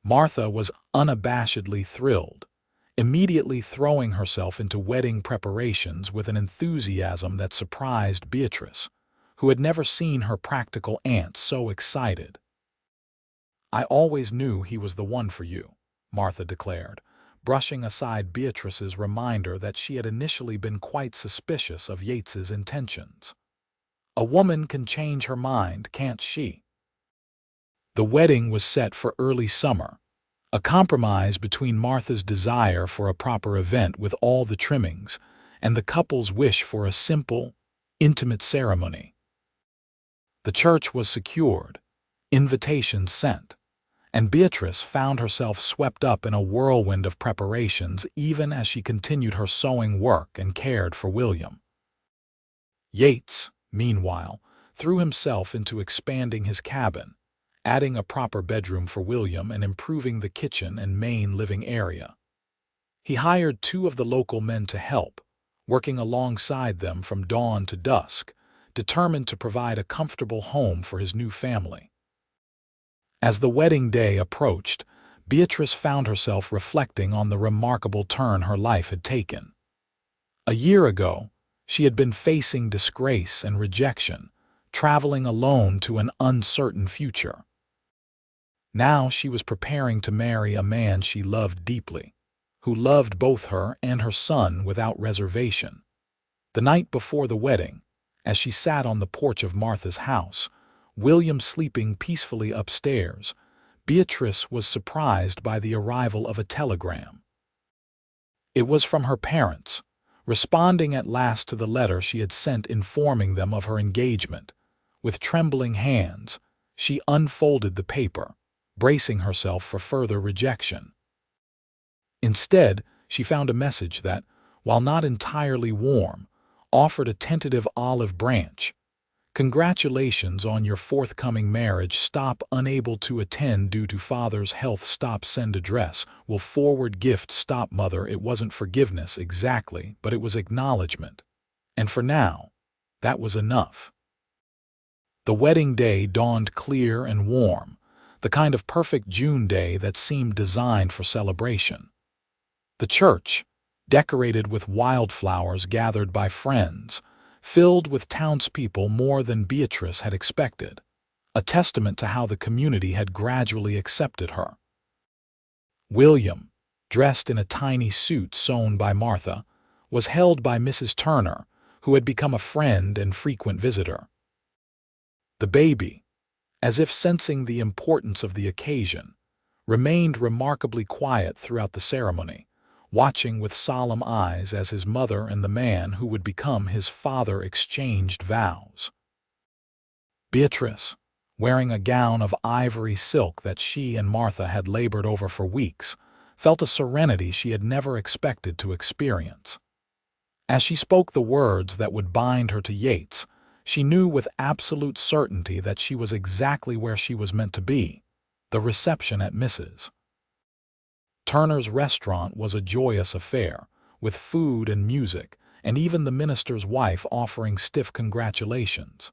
Martha was unabashedly thrilled, immediately throwing herself into wedding preparations with an enthusiasm that surprised Beatrice, who had never seen her practical aunt so excited. "I always knew he was the one for you," Martha declared, brushing aside Beatrice's reminder that she had initially been quite suspicious of Yates's intentions. "A woman can change her mind, can't she?" The wedding was set for early summer, a compromise between Martha's desire for a proper event with all the trimmings and the couple's wish for a simple, intimate ceremony. The church was secured, invitations sent, and Beatrice found herself swept up in a whirlwind of preparations even as she continued her sewing work and cared for William. Yates, meanwhile, threw himself into expanding his cabin, adding a proper bedroom for William and improving the kitchen and main living area. He hired 2 of the local men to help, working alongside them from dawn to dusk, determined to provide a comfortable home for his new family. As the wedding day approached, Beatrice found herself reflecting on the remarkable turn her life had taken. A year ago, she had been facing disgrace and rejection, traveling alone to an uncertain future. Now she was preparing to marry a man she loved deeply, who loved both her and her son without reservation. The night before the wedding, as she sat on the porch of Martha's house, William sleeping peacefully upstairs, Beatrice was surprised by the arrival of a telegram. It was from her parents, responding at last to the letter she had sent informing them of her engagement. With trembling hands, she unfolded the paper, bracing herself for further rejection. Instead, she found a message that, while not entirely warm, offered a tentative olive branch. Congratulations on your forthcoming marriage. Stop unable to attend due to father's health. Stop send address. Will forward gift. Stop mother. It wasn't forgiveness exactly, but it was acknowledgement. And for now, that was enough. The wedding day dawned clear and warm, the kind of perfect June day that seemed designed for celebration. The church, decorated with wildflowers gathered by friends, filled with townspeople more than Beatrice had expected, a testament to how the community had gradually accepted her. William, dressed in a tiny suit sewn by Martha, was held by Mrs. Turner, who had become a friend and frequent visitor. The baby, as if sensing the importance of the occasion, remained remarkably quiet throughout the ceremony, watching with solemn eyes as his mother and the man who would become his father exchanged vows. Beatrice, wearing a gown of ivory silk that she and Martha had labored over for weeks, felt a serenity she had never expected to experience. As she spoke the words that would bind her to Yates, she knew with absolute certainty that she was exactly where she was meant to be, the reception at Mrs. Turner's restaurant was a joyous affair, with food and music, and even the minister's wife offering stiff congratulations.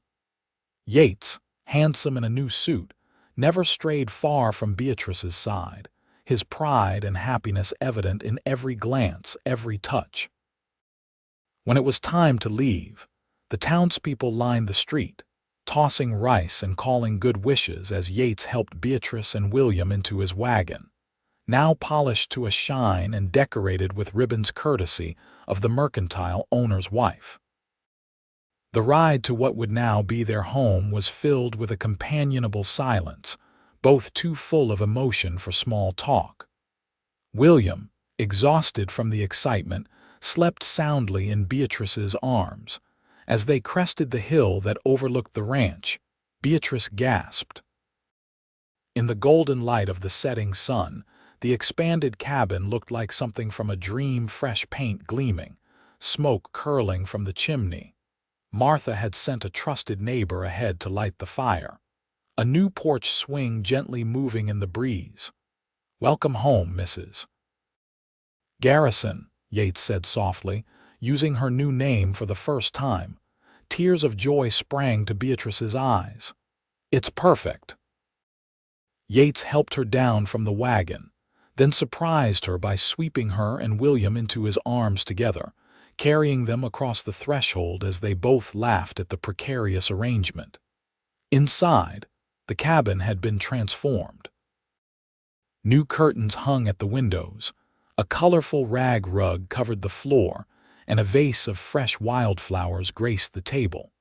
Yates, handsome in a new suit, never strayed far from Beatrice's side, his pride and happiness evident in every glance, every touch. When it was time to leave, the townspeople lined the street, tossing rice and calling good wishes as Yates helped Beatrice and William into his wagon, now polished to a shine and decorated with ribbons courtesy of the mercantile owner's wife. The ride to what would now be their home was filled with a companionable silence, both too full of emotion for small talk. William, exhausted from the excitement, slept soundly in Beatrice's arms. As they crested the hill that overlooked the ranch, Beatrice gasped. In the golden light of the setting sun, the expanded cabin looked like something from a dream, fresh paint gleaming, smoke curling from the chimney. Martha had sent a trusted neighbor ahead to light the fire, a new porch swing gently moving in the breeze. "Welcome home, Mrs. Garrison," Yates said softly, using her new name for the first time. Tears of joy sprang to Beatrice's eyes. "It's perfect." Yates helped her down from the wagon, then surprised her by sweeping her and William into his arms together, carrying them across the threshold as they both laughed at the precarious arrangement. Inside, the cabin had been transformed. New curtains hung at the windows, a colorful rag rug covered the floor, and a vase of fresh wildflowers graced the table.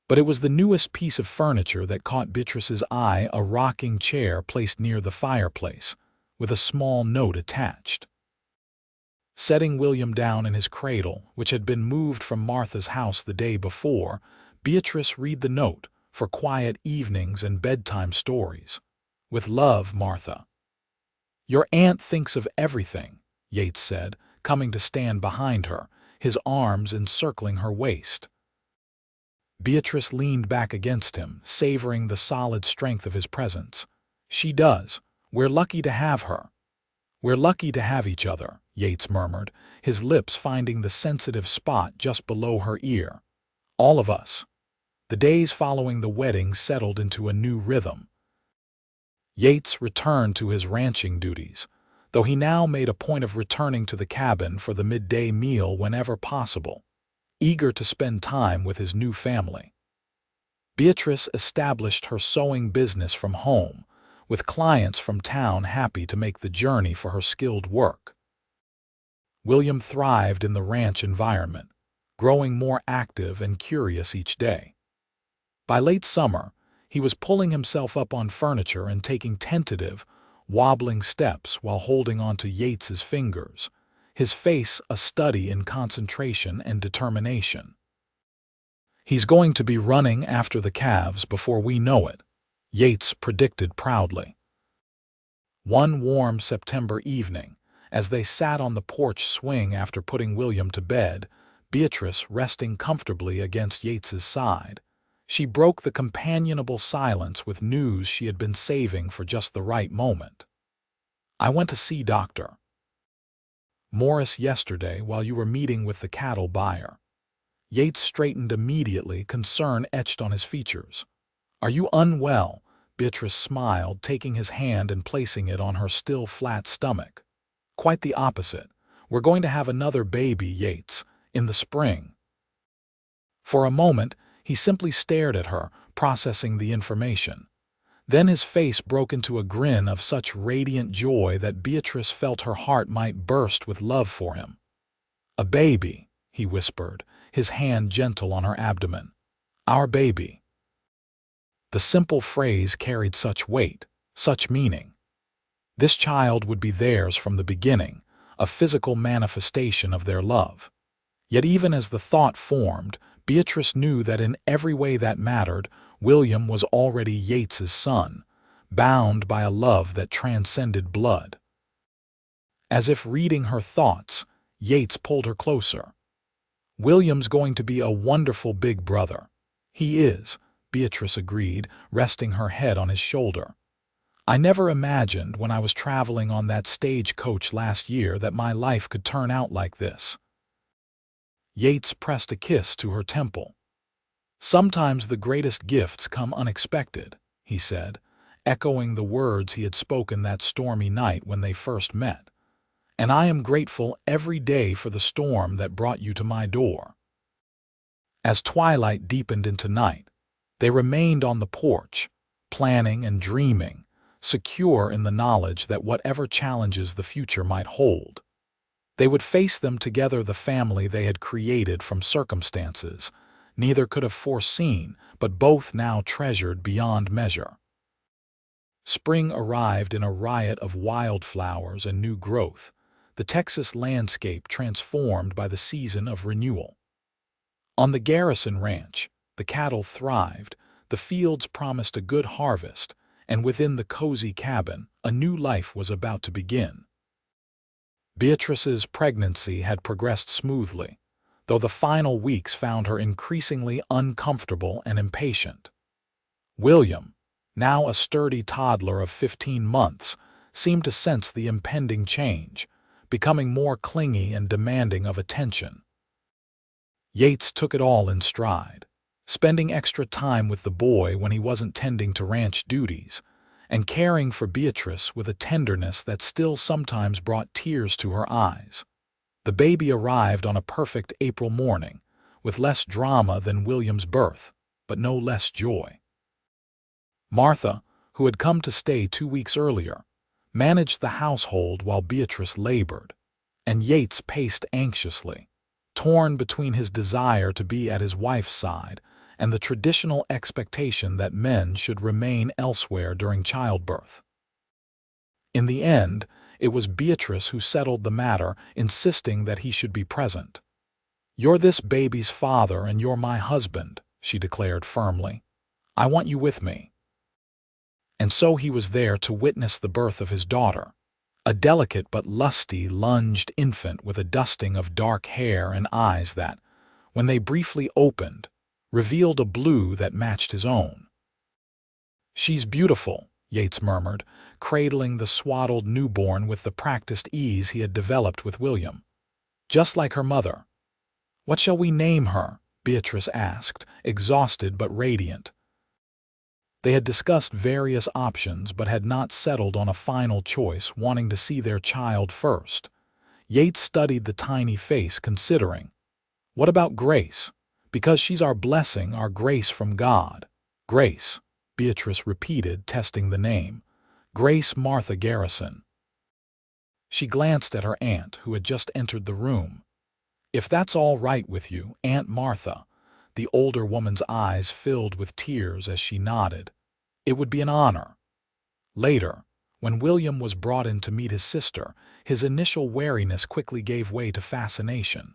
But it was the newest piece of furniture that caught Beatrice's eye, a rocking chair placed near the fireplace, with a small note attached. Setting William down in his cradle, which had been moved from Martha's house the day before, Beatrice read the note, "For quiet evenings and bedtime stories. With love, Martha." "Your aunt thinks of everything," Yates said, coming to stand behind her, his arms encircling her waist. Beatrice leaned back against him, savoring the solid strength of his presence. "She does. We're lucky to have her." "We're lucky to have each other," Yates murmured, his lips finding the sensitive spot just below her ear. "All of us." The days following the wedding settled into a new rhythm. Yates returned to his ranching duties, though he now made a point of returning to the cabin for the midday meal whenever possible, eager to spend time with his new family. Beatrice established her sewing business from home, with clients from town happy to make the journey for her skilled work. William thrived in the ranch environment, growing more active and curious each day. By late summer, he was pulling himself up on furniture and taking tentative, wobbling steps while holding onto Yates's fingers, his face a study in concentration and determination. "He's going to be running after the calves before we know it," Yates predicted proudly. One warm September evening, as they sat on the porch swing after putting William to bed, Beatrice resting comfortably against Yates's side, she broke the companionable silence with news she had been saving for just the right moment. "I went to see Dr. Morris yesterday while you were meeting with the cattle buyer." Yates straightened immediately, concern etched on his features. "Are you unwell?" Beatrice smiled, taking his hand and placing it on her still flat stomach. "Quite the opposite. We're going to have another baby, Yates, in the spring." For a moment, he simply stared at her, processing the information. Then his face broke into a grin of such radiant joy that Beatrice felt her heart might burst with love for him. "A baby," he whispered, his hand gentle on her abdomen. "Our baby." The simple phrase carried such weight, such meaning. This child would be theirs from the beginning, a physical manifestation of their love. Yet even as the thought formed, Beatrice knew that in every way that mattered, William was already Yates's son, bound by a love that transcended blood. As if reading her thoughts, Yates pulled her closer. "William's going to be a wonderful big brother." "He is," Beatrice agreed, resting her head on his shoulder. "I never imagined when I was traveling on that stagecoach last year that my life could turn out like this." Yates pressed a kiss to her temple. "Sometimes the greatest gifts come unexpected," he said, echoing the words he had spoken that stormy night when they first met. "And I am grateful every day for the storm that brought you to my door." As twilight deepened into night, they remained on the porch, planning and dreaming, secure in the knowledge that whatever challenges the future might hold, they would face them together, the family they had created from circumstances neither could have foreseen, but both now treasured beyond measure. Spring arrived in a riot of wildflowers and new growth, the Texas landscape transformed by the season of renewal. On the Garrison Ranch, the cattle thrived, the fields promised a good harvest, and within the cozy cabin, a new life was about to begin. Beatrice's pregnancy had progressed smoothly, though the final weeks found her increasingly uncomfortable and impatient. William, now a sturdy toddler of 15 months, seemed to sense the impending change, becoming more clingy and demanding of attention. Yates took it all in stride, spending extra time with the boy when he wasn't tending to ranch duties, and caring for Beatrice with a tenderness that still sometimes brought tears to her eyes. The baby arrived on a perfect April morning, with less drama than William's birth, but no less joy. Martha, who had come to stay 2 weeks earlier, managed the household while Beatrice labored, and Yates paced anxiously, torn between his desire to be at his wife's side and the traditional expectation that men should remain elsewhere during childbirth. In the end, it was Beatrice who settled the matter, insisting that he should be present. "You're this baby's father and you're my husband," she declared firmly. "I want you with me." And so he was there to witness the birth of his daughter, a delicate but lusty lunged infant with a dusting of dark hair and eyes that, when they briefly opened, revealed a blue that matched his own. "She's beautiful," Yates murmured, cradling the swaddled newborn with the practiced ease he had developed with William. "Just like her mother." "What shall we name her?" Beatrice asked, exhausted but radiant. They had discussed various options but had not settled on a final choice, wanting to see their child first. Yates studied the tiny face, considering. "What about Grace? Because she's our blessing, our grace from God." "Grace," Beatrice repeated, testing the name. "Grace Martha Garrison." She glanced at her aunt, who had just entered the room. "If that's all right with you, Aunt Martha." The older woman's eyes filled with tears as she nodded. "It would be an honor." Later, when William was brought in to meet his sister, his initial wariness quickly gave way to fascination.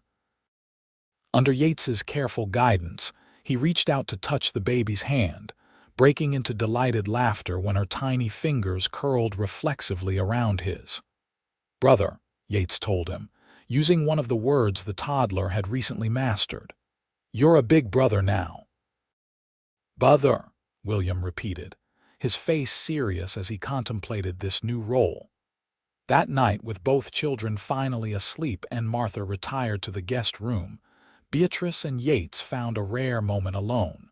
Under Yates's careful guidance, he reached out to touch the baby's hand, breaking into delighted laughter when her tiny fingers curled reflexively around his. "Brother," Yates told him, using one of the words the toddler had recently mastered. "You're a big brother now." "Brother," William repeated, his face serious as he contemplated this new role. That night, with both children finally asleep and Martha retired to the guest room, Beatrice and Yates found a rare moment alone.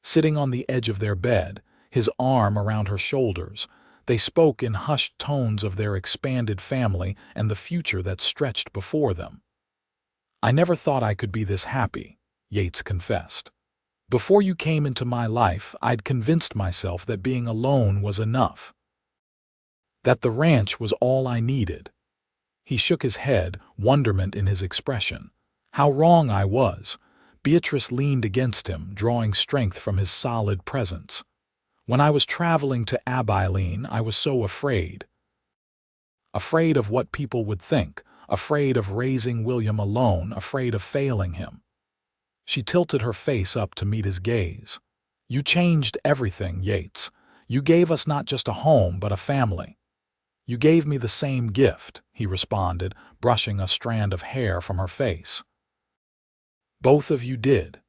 Sitting on the edge of their bed, his arm around her shoulders, they spoke in hushed tones of their expanded family and the future that stretched before them. "I never thought I could be this happy," Yates confessed. "Before you came into my life, I'd convinced myself that being alone was enough. That the ranch was all I needed." He shook his head, wonderment in his expression. "How wrong I was." Beatrice leaned against him, drawing strength from his solid presence. "When I was traveling to Abilene, I was so afraid. Afraid of what people would think, afraid of raising William alone, afraid of failing him." She tilted her face up to meet his gaze. "You changed everything, Yates. You gave us not just a home, but a family." "You gave me the same gift," he responded, brushing a strand of hair from her face. "Both of you did."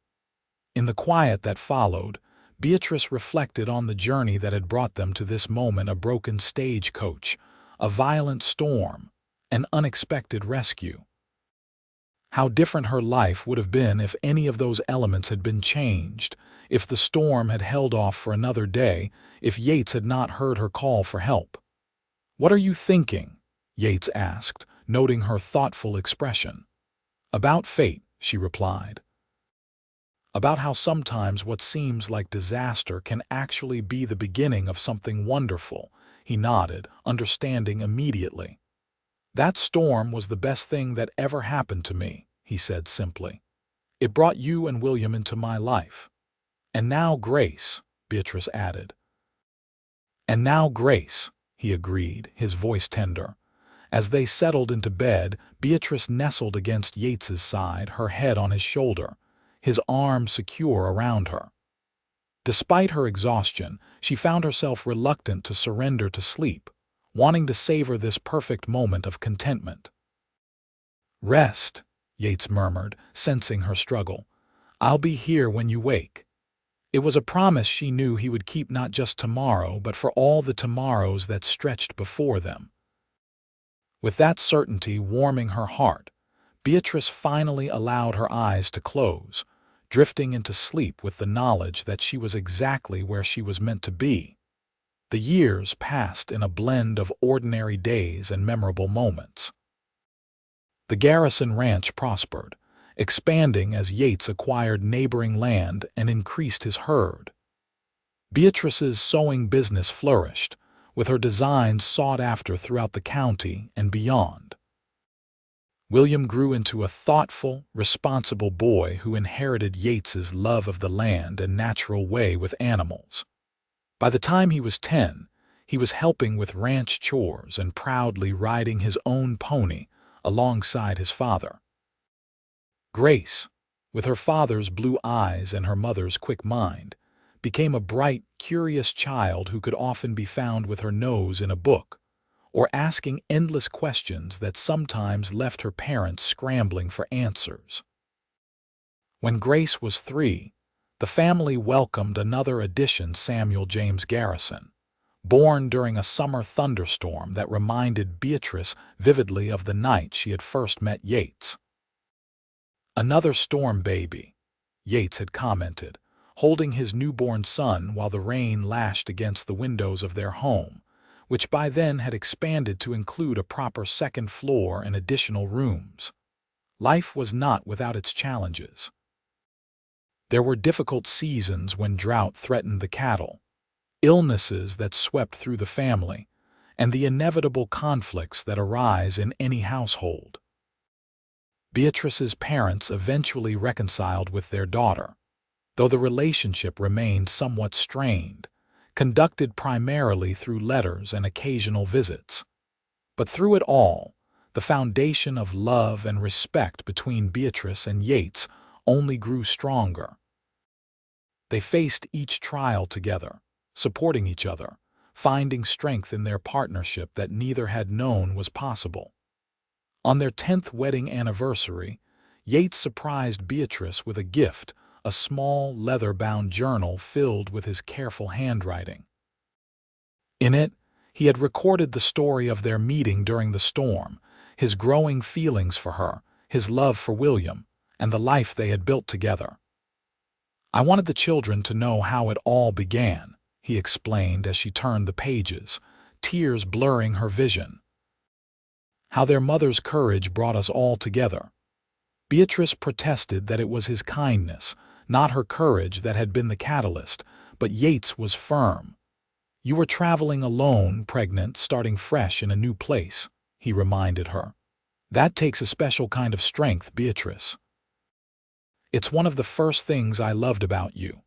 In the quiet that followed, Beatrice reflected on the journey that had brought them to this moment: a broken stagecoach, a violent storm, an unexpected rescue. How different her life would have been if any of those elements had been changed, if the storm had held off for another day, if Yates had not heard her call for help. "What are you thinking?" Yates asked, noting her thoughtful expression. "About fate," she replied. "About how sometimes what seems like disaster can actually be the beginning of something wonderful." He nodded, understanding immediately. "That storm was the best thing that ever happened to me," he said simply. "It brought you and William into my life." "And now Grace," Beatrice added. "And now Grace," he agreed, his voice tender. As they settled into bed, Beatrice nestled against Yates's side, her head on his shoulder, his arm secure around her. Despite her exhaustion, she found herself reluctant to surrender to sleep, wanting to savor this perfect moment of contentment. "Rest," Yates murmured, sensing her struggle. "I'll be here when you wake." It was a promise she knew he would keep, not just tomorrow, but for all the tomorrows that stretched before them. With that certainty warming her heart, Beatrice finally allowed her eyes to close, drifting into sleep with the knowledge that she was exactly where she was meant to be. The years passed in a blend of ordinary days and memorable moments. The Garrison Ranch prospered, expanding as Yates acquired neighboring land and increased his herd. Beatrice's sewing business flourished, with her designs sought after throughout the county and beyond. William grew into a thoughtful, responsible boy who inherited Yates's love of the land and natural way with animals. By the time he was 10, he was helping with ranch chores and proudly riding his own pony alongside his father. Grace, with her father's blue eyes and her mother's quick mind, became a bright, curious child who could often be found with her nose in a book, or asking endless questions that sometimes left her parents scrambling for answers. When Grace was 3, the family welcomed another addition, Samuel James Garrison, born during a summer thunderstorm that reminded Beatrice vividly of the night she had first met Yates. "Another storm baby," Yates had commented, holding his newborn son while the rain lashed against the windows of their home, which by then had expanded to include a proper second floor and additional rooms. Life was not without its challenges. There were difficult seasons when drought threatened the cattle, illnesses that swept through the family, and the inevitable conflicts that arise in any household. Beatrice's parents eventually reconciled with their daughter, though the relationship remained somewhat strained, conducted primarily through letters and occasional visits. But through it all, the foundation of love and respect between Beatrice and Yates only grew stronger. They faced each trial together, supporting each other, finding strength in their partnership that neither had known was possible. On their 10th wedding anniversary, Yates surprised Beatrice with a gift, a small leather-bound journal filled with his careful handwriting. In it, he had recorded the story of their meeting during the storm, his growing feelings for her, his love for William, and the life they had built together. "I wanted the children to know how it all began," he explained as she turned the pages, tears blurring her vision. "How their mother's courage brought us all together." Beatrice protested that it was his kindness, not her courage, that had been the catalyst, but Yates was firm. "You were traveling alone, pregnant, starting fresh in a new place," he reminded her. "That takes a special kind of strength, Beatrice. It's one of the first things I loved about you."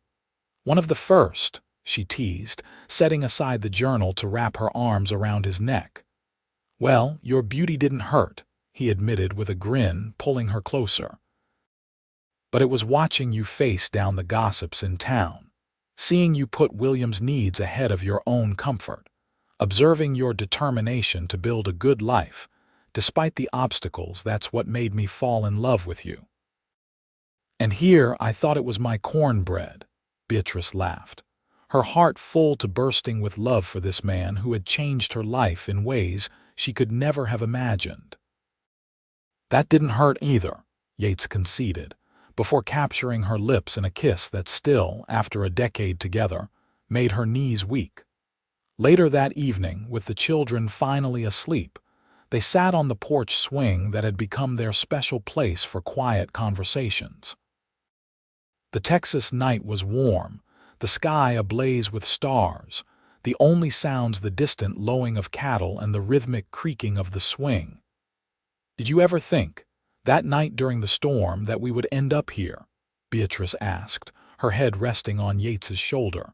"One of the first," she teased, setting aside the journal to wrap her arms around his neck. "Well, your beauty didn't hurt," he admitted with a grin, pulling her closer. "But it was watching you face down the gossips in town, seeing you put William's needs ahead of your own comfort, observing your determination to build a good life, despite the obstacles. That's what made me fall in love with you." "And here I thought it was my cornbread," Beatrice laughed, her heart full to bursting with love for this man who had changed her life in ways she could never have imagined. "That didn't hurt either," Yates conceded, before capturing her lips in a kiss that still, after a decade together, made her knees weak. Later that evening, with the children finally asleep, they sat on the porch swing that had become their special place for quiet conversations. The Texas night was warm, the sky ablaze with stars, the only sounds the distant lowing of cattle and the rhythmic creaking of the swing. "Did you ever think, that night during the storm, that we would end up here?" Beatrice asked, her head resting on Yates's shoulder.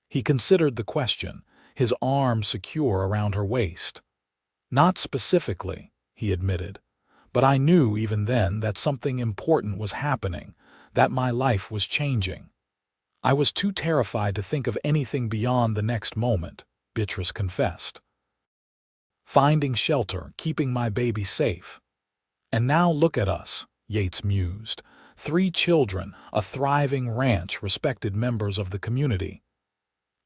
He considered the question, his arm secure around her waist. "Not specifically," he admitted, "but I knew even then that something important was happening, that my life was changing. I was too terrified to think of anything beyond the next moment," Beatrice confessed. "Finding shelter, keeping my baby safe. And now look at us," Yates mused. 3 children, a thriving ranch, respected members of the community."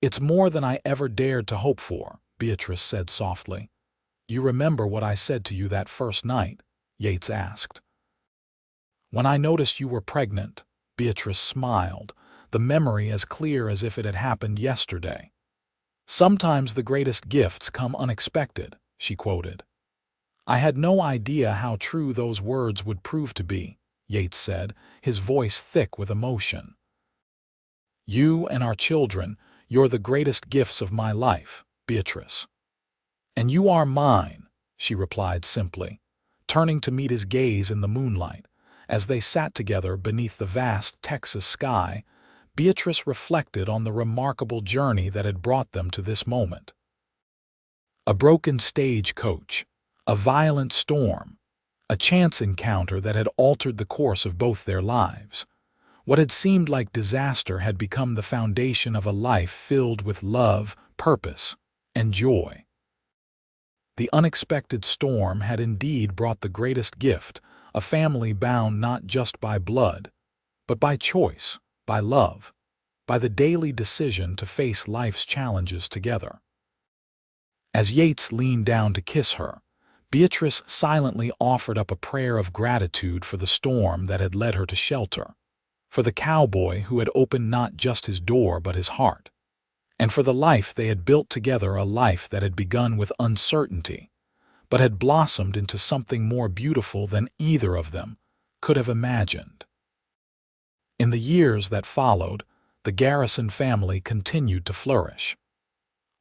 "It's more than I ever dared to hope for," Beatrice said softly. "You remember what I said to you that first night?" Yates asked. "When I noticed you were pregnant," Beatrice smiled, the memory as clear as if it had happened yesterday. "Sometimes the greatest gifts come unexpected," she quoted. "I had no idea how true those words would prove to be," Yates said, his voice thick with emotion. "You and our children, you're the greatest gifts of my life, Beatrice." "And you are mine," she replied simply, turning to meet his gaze in the moonlight. As they sat together beneath the vast Texas sky, Beatrice reflected on the remarkable journey that had brought them to this moment. A broken stagecoach, a violent storm, a chance encounter that had altered the course of both their lives. What had seemed like disaster had become the foundation of a life filled with love, purpose, and joy. The unexpected storm had indeed brought the greatest gift, a family bound not just by blood, but by choice, by love, by the daily decision to face life's challenges together. As Yates leaned down to kiss her, Beatrice silently offered up a prayer of gratitude for the storm that had led her to shelter, for the cowboy who had opened not just his door but his heart, and for the life they had built together, a life that had begun with uncertainty, but had blossomed into something more beautiful than either of them could have imagined. In the years that followed, the Garrison family continued to flourish.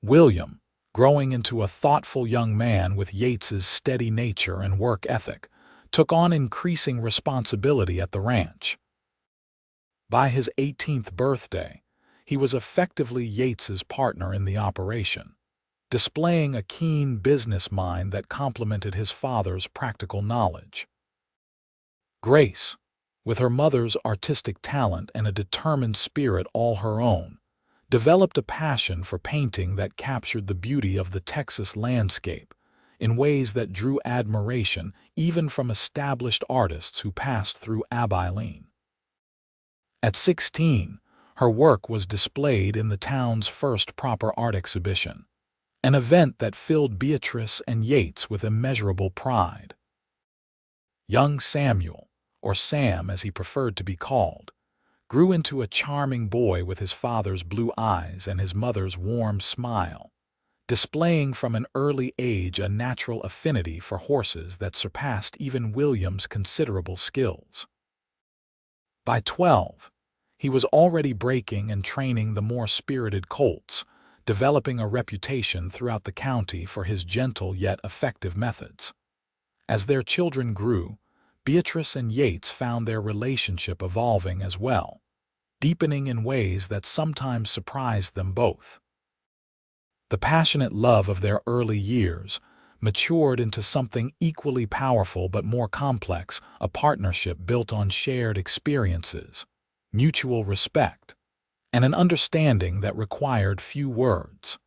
William, growing into a thoughtful young man with Yates's steady nature and work ethic, took on increasing responsibility at the ranch. By his 18th birthday, he was effectively Yates's partner in the operation, displaying a keen business mind that complemented his father's practical knowledge. Grace, with her mother's artistic talent and a determined spirit all her own, developed a passion for painting that captured the beauty of the Texas landscape in ways that drew admiration even from established artists who passed through Abilene. At 16, her work was displayed in the town's first proper art exhibition, an event that filled Beatrice and Yates with immeasurable pride. Young Samuel, or Sam as he preferred to be called, grew into a charming boy with his father's blue eyes and his mother's warm smile, displaying from an early age a natural affinity for horses that surpassed even William's considerable skills. By 12, he was already breaking and training the more spirited colts, developing a reputation throughout the county for his gentle yet effective methods. As their children grew, Beatrice and Yates found their relationship evolving as well, deepening in ways that sometimes surprised them both. The passionate love of their early years matured into something equally powerful but more complex, a partnership built on shared experiences, mutual respect, and an understanding that required few words.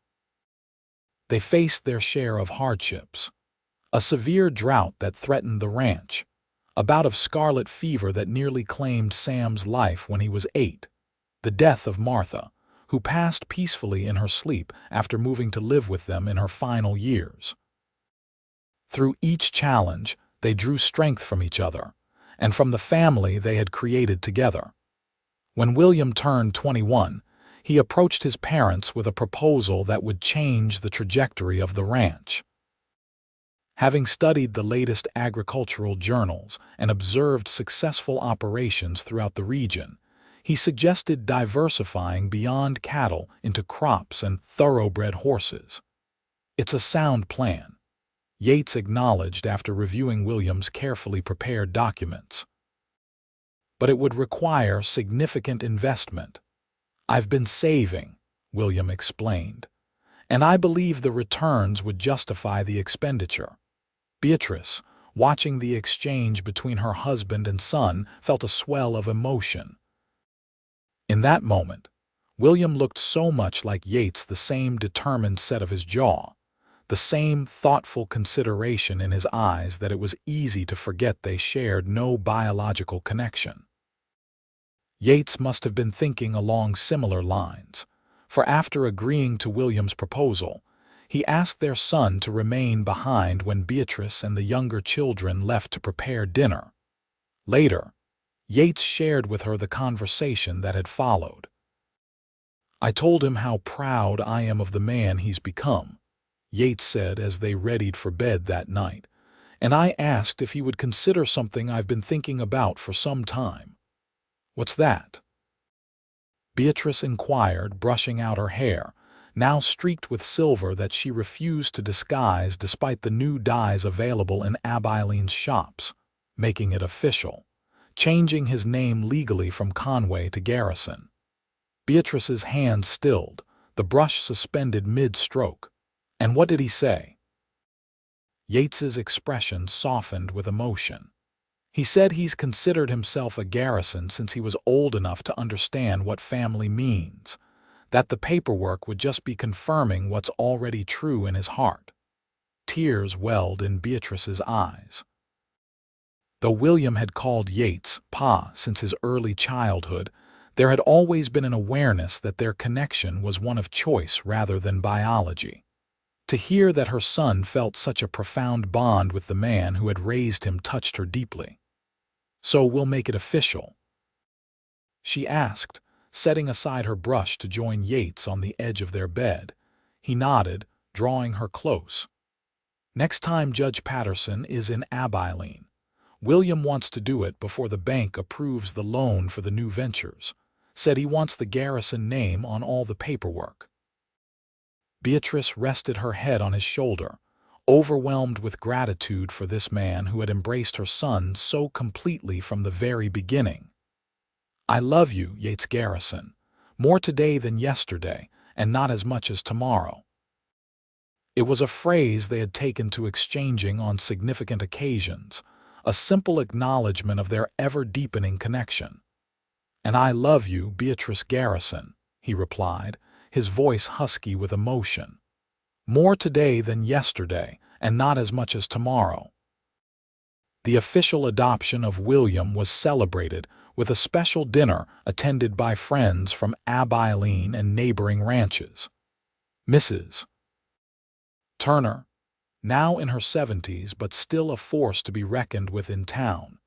They faced their share of hardships: a severe drought that threatened the ranch, a bout of scarlet fever that nearly claimed Sam's life when he was 8, the death of Martha, who passed peacefully in her sleep after moving to live with them in her final years. Through each challenge, they drew strength from each other and from the family they had created together. When William turned 21, he approached his parents with a proposal that would change the trajectory of the ranch. Having studied the latest agricultural journals and observed successful operations throughout the region, he suggested diversifying beyond cattle into crops and thoroughbred horses. "It's a sound plan," Yates acknowledged after reviewing William's carefully prepared documents. "But it would require significant investment. I've been saving," William explained, "and I believe the returns would justify the expenditure." Beatrice, watching the exchange between her husband and son, felt a swell of emotion. In that moment, William looked so much like Yates, the same determined set of his jaw, the same thoughtful consideration in his eyes, that it was easy to forget they shared no biological connection. Yates must have been thinking along similar lines, for after agreeing to William's proposal, he asked their son to remain behind when Beatrice and the younger children left to prepare dinner. Later, Yates shared with her the conversation that had followed. "I told him how proud I am of the man he's become," Yates said as they readied for bed that night, "and I asked if he would consider something I've been thinking about for some time." "What's that?" Beatrice inquired, brushing out her hair, now streaked with silver that she refused to disguise despite the new dyes available in Abilene's shops, making it official, changing his name legally from Conway to Garrison. Beatrice's hand stilled, the brush suspended mid-stroke. "And what did he say?" Yates's expression softened with emotion. "He said he's considered himself a Garrison since he was old enough to understand what family means, that the paperwork would just be confirming what's already true in his heart." Tears welled in Beatrice's eyes. Though William had called Yates Pa since his early childhood, there had always been an awareness that their connection was one of choice rather than biology. To hear that her son felt such a profound bond with the man who had raised him touched her deeply. "So we'll make it official?" she asked, setting aside her brush to join Yates on the edge of their bed. He nodded, drawing her close. "Next time Judge Patterson is in Abilene. William wants to do it before the bank approves the loan for the new ventures. Said he wants the Garrison name on all the paperwork." Beatrice rested her head on his shoulder, overwhelmed with gratitude for this man who had embraced her son so completely from the very beginning. "I love you, Yates Garrison, more today than yesterday, and not as much as tomorrow." It was a phrase they had taken to exchanging on significant occasions, a simple acknowledgement of their ever-deepening connection. "And I love you, Beatrice Garrison," he replied, his voice husky with emotion. "More today than yesterday, and not as much as tomorrow." The official adoption of William was celebrated with a special dinner attended by friends from Abilene and neighboring ranches. Mrs. Turner, now in her 70s but still a force to be reckoned with in town,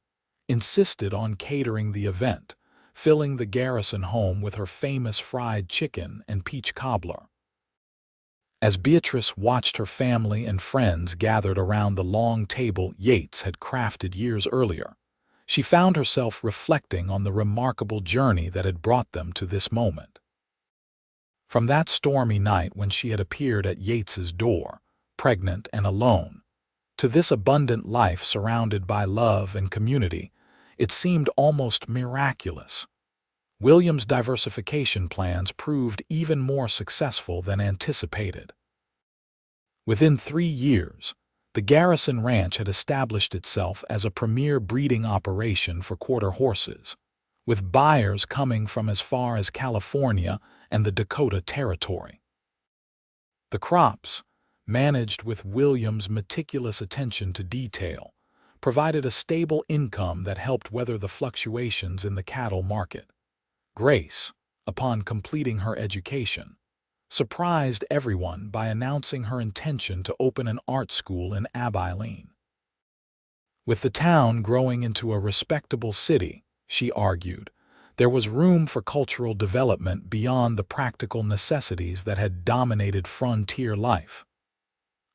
insisted on catering the event, filling the Garrison home with her famous fried chicken and peach cobbler. As Beatrice watched her family and friends gathered around the long table Yates had crafted years earlier, she found herself reflecting on the remarkable journey that had brought them to this moment. From that stormy night when she had appeared at Yates's door, pregnant and alone, to this abundant life surrounded by love and community, it seemed almost miraculous. William's diversification plans proved even more successful than anticipated. Within 3 years, the Garrison Ranch had established itself as a premier breeding operation for quarter horses, with buyers coming from as far as California and the Dakota Territory. The crops, managed with William's meticulous attention to detail, provided a stable income that helped weather the fluctuations in the cattle market. Grace, upon completing her education, surprised everyone by announcing her intention to open an art school in Abilene. With the town growing into a respectable city, she argued, there was room for cultural development beyond the practical necessities that had dominated frontier life.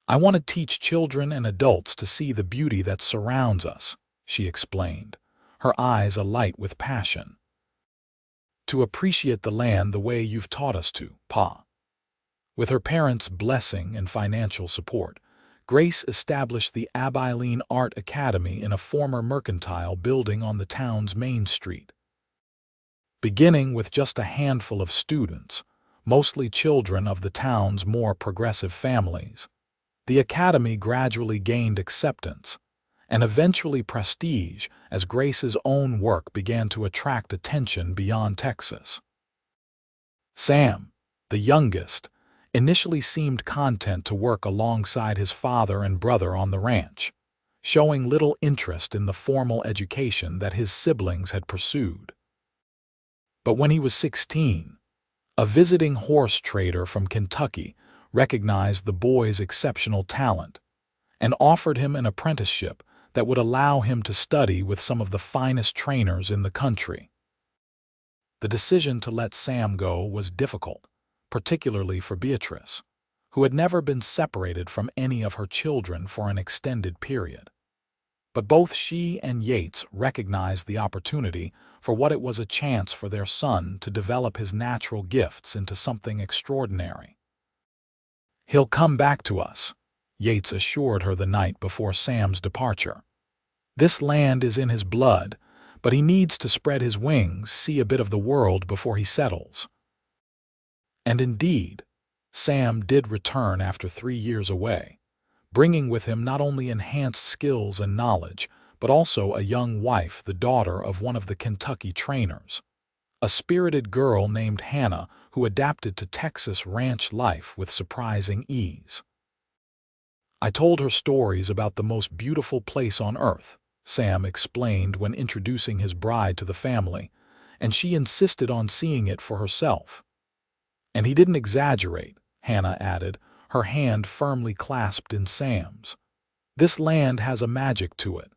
"I want to teach children and adults to see the beauty that surrounds us," she explained, her eyes alight with passion. "To appreciate the land the way you've taught us to, Pa." With her parents' blessing and financial support, Grace established the Abilene Art Academy in a former mercantile building on the town's main street. Beginning with just a handful of students, mostly children of the town's more progressive families, the academy gradually gained acceptance and eventually prestige as Grace's own work began to attract attention beyond Texas. Sam, the youngest, initially seemed content to work alongside his father and brother on the ranch, showing little interest in the formal education that his siblings had pursued. But when he was 16, a visiting horse trader from Kentucky recognized the boy's exceptional talent and offered him an apprenticeship that would allow him to study with some of the finest trainers in the country. The decision to let Sam go was difficult, particularly for Beatrice, who had never been separated from any of her children for an extended period. But both she and Yates recognized the opportunity for what it was, a chance for their son to develop his natural gifts into something extraordinary. "He'll come back to us," Yates assured her the night before Sam's departure. "This land is in his blood, but he needs to spread his wings, see a bit of the world before he settles." And indeed, Sam did return after 3 years away, bringing with him not only enhanced skills and knowledge, but also a young wife, the daughter of one of the Kentucky trainers, a spirited girl named Hannah who adapted to Texas ranch life with surprising ease. "I told her stories about the most beautiful place on earth," Sam explained when introducing his bride to the family, and she insisted on seeing it for herself. And he didn't exaggerate, Hannah added, her hand firmly clasped in Sam's. This land has a magic to it.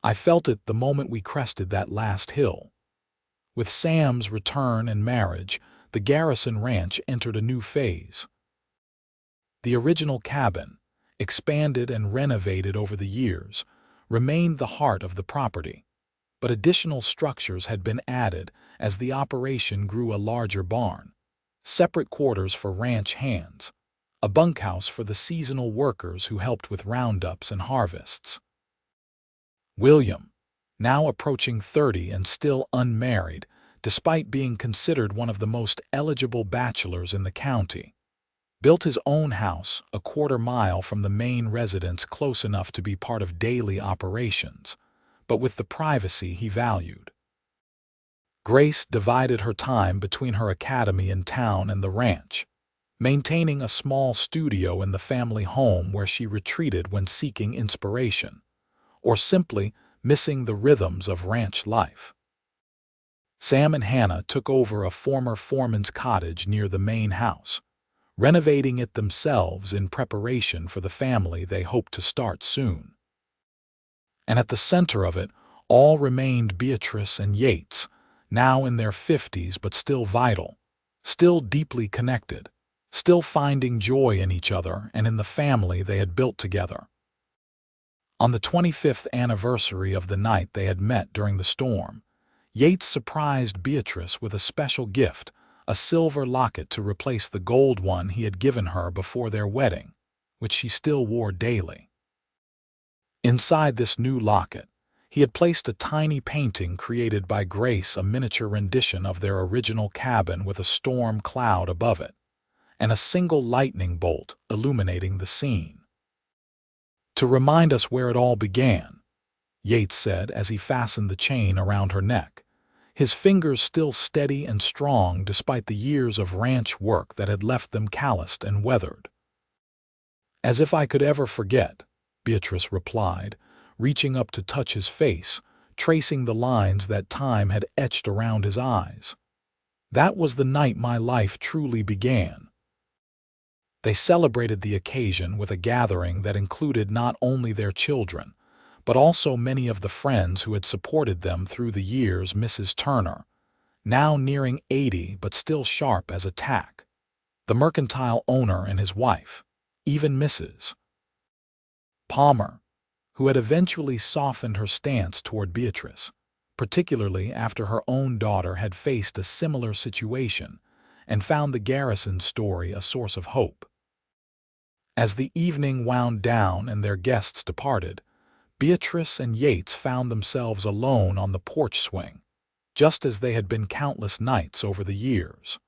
I felt it the moment we crested that last hill. With Sam's return and marriage, the Garrison Ranch entered a new phase. The original cabin, expanded and renovated over the years, remained the heart of the property, but additional structures had been added as the operation grew: a larger barn, separate quarters for ranch hands, a bunkhouse for the seasonal workers who helped with roundups and harvests. William, now approaching 30 and still unmarried, despite being considered one of the most eligible bachelors in the county, built his own house a quarter-mile from the main residence, close enough to be part of daily operations, but with the privacy he valued. Grace divided her time between her academy in town and the ranch, maintaining a small studio in the family home where she retreated when seeking inspiration, or simply missing the rhythms of ranch life. Sam and Hannah took over a former foreman's cottage near the main house, renovating it themselves in preparation for the family they hoped to start soon. And at the center of it all remained Beatrice and Yates, now in their 50s but still vital, still deeply connected, still finding joy in each other and in the family they had built together. On the 25th anniversary of the night they had met during the storm, Yates surprised Beatrice with a special gift, a silver locket to replace the gold one he had given her before their wedding, which she still wore daily. Inside this new locket, he had placed a tiny painting created by Grace, a miniature rendition of their original cabin with a storm cloud above it, and a single lightning bolt illuminating the scene. "To remind us where it all began," Yates said as he fastened the chain around her neck, his fingers still steady and strong despite the years of ranch work that had left them calloused and weathered. "As if I could ever forget," Beatrice replied, reaching up to touch his face, tracing the lines that time had etched around his eyes. "That was the night my life truly began." They celebrated the occasion with a gathering that included not only their children, but also many of the friends who had supported them through the years: Mrs. Turner, now nearing 80 but still sharp as a tack, the mercantile owner and his wife, even Mrs. Palmer, who had eventually softened her stance toward Beatrice, particularly after her own daughter had faced a similar situation and found the Garrison story a source of hope. As the evening wound down and their guests departed, Beatrice and Yates found themselves alone on the porch swing, just as they had been countless nights over the years.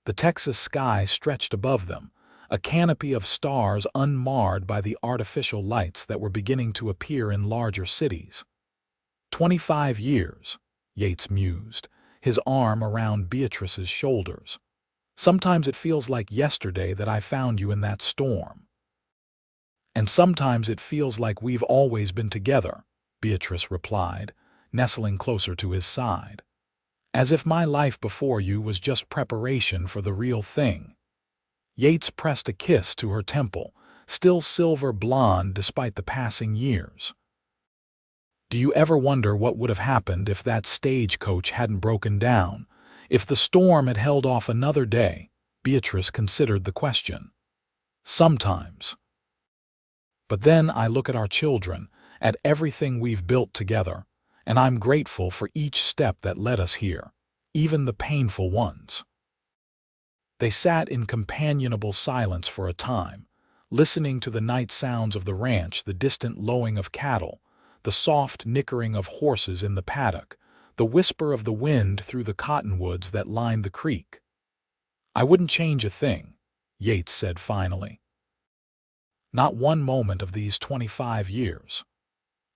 The Texas sky stretched above them, a canopy of stars unmarred by the artificial lights that were beginning to appear in larger cities. 25 years, Yates mused, his arm around Beatrice's shoulders. "Sometimes it feels like yesterday that I found you in that storm. And sometimes it feels like we've always been together," Beatrice replied, nestling closer to his side. "As if my life before you was just preparation for the real thing." Yates pressed a kiss to her temple, still silver blonde despite the passing years. "Do you ever wonder what would have happened if that stagecoach hadn't broken down? If the storm had held off another day?" Beatrice considered the question. "Sometimes. But then I look at our children, at everything we've built together, and I'm grateful for each step that led us here, even the painful ones." They sat in companionable silence for a time, listening to the night sounds of the ranch: the distant lowing of cattle, the soft nickering of horses in the paddock, the whisper of the wind through the cottonwoods that lined the creek. "I wouldn't change a thing," Yates said finally. "Not one moment of these 25 years.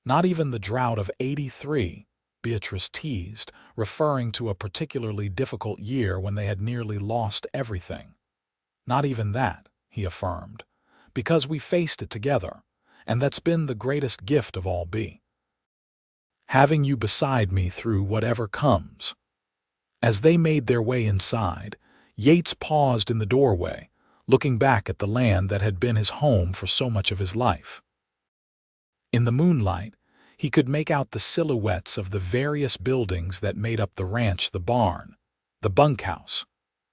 Not even the drought of '83, Beatrice teased, referring to a particularly difficult year when they had nearly lost everything. "Not even that," he affirmed, "because we faced it together, and that's been the greatest gift of all, be having you beside me through whatever comes. As they made their way inside, Yates paused in the doorway, looking back at the land that had been his home for so much of his life. In the moonlight, he could make out the silhouettes of the various buildings that made up the ranch, the barn, the bunkhouse,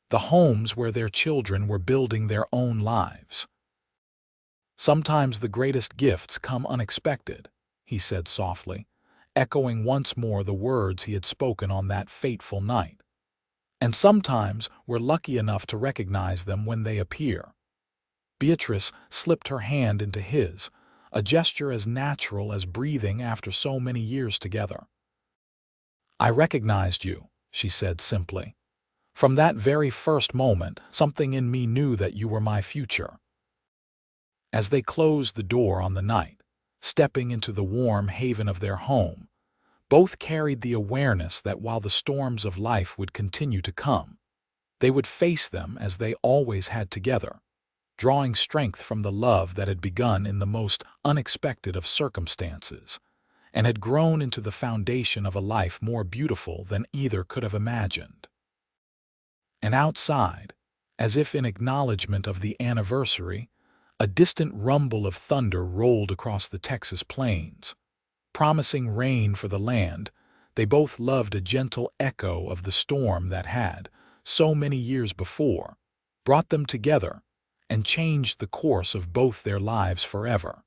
the homes where their children were building their own lives. "Sometimes the greatest gifts come unexpected," he said softly, echoing once more the words he had spoken on that fateful night. "And sometimes we're lucky enough to recognize them when they appear." Beatrice slipped her hand into his, a gesture as natural as breathing after so many years together. "I recognized you," she said simply. "From that very first moment, something in me knew that you were my future." As they closed the door on the night, stepping into the warm haven of their home, both carried the awareness that while the storms of life would continue to come, they would face them as they always had together, drawing strength from the love that had begun in the most unexpected of circumstances and had grown into the foundation of a life more beautiful than either could have imagined. And outside, as if in acknowledgement of the anniversary, a distant rumble of thunder rolled across the Texas plains. Promising rain for the land, they both loved a gentle echo of the storm that had, so many years before, brought them together and changed the course of both their lives forever.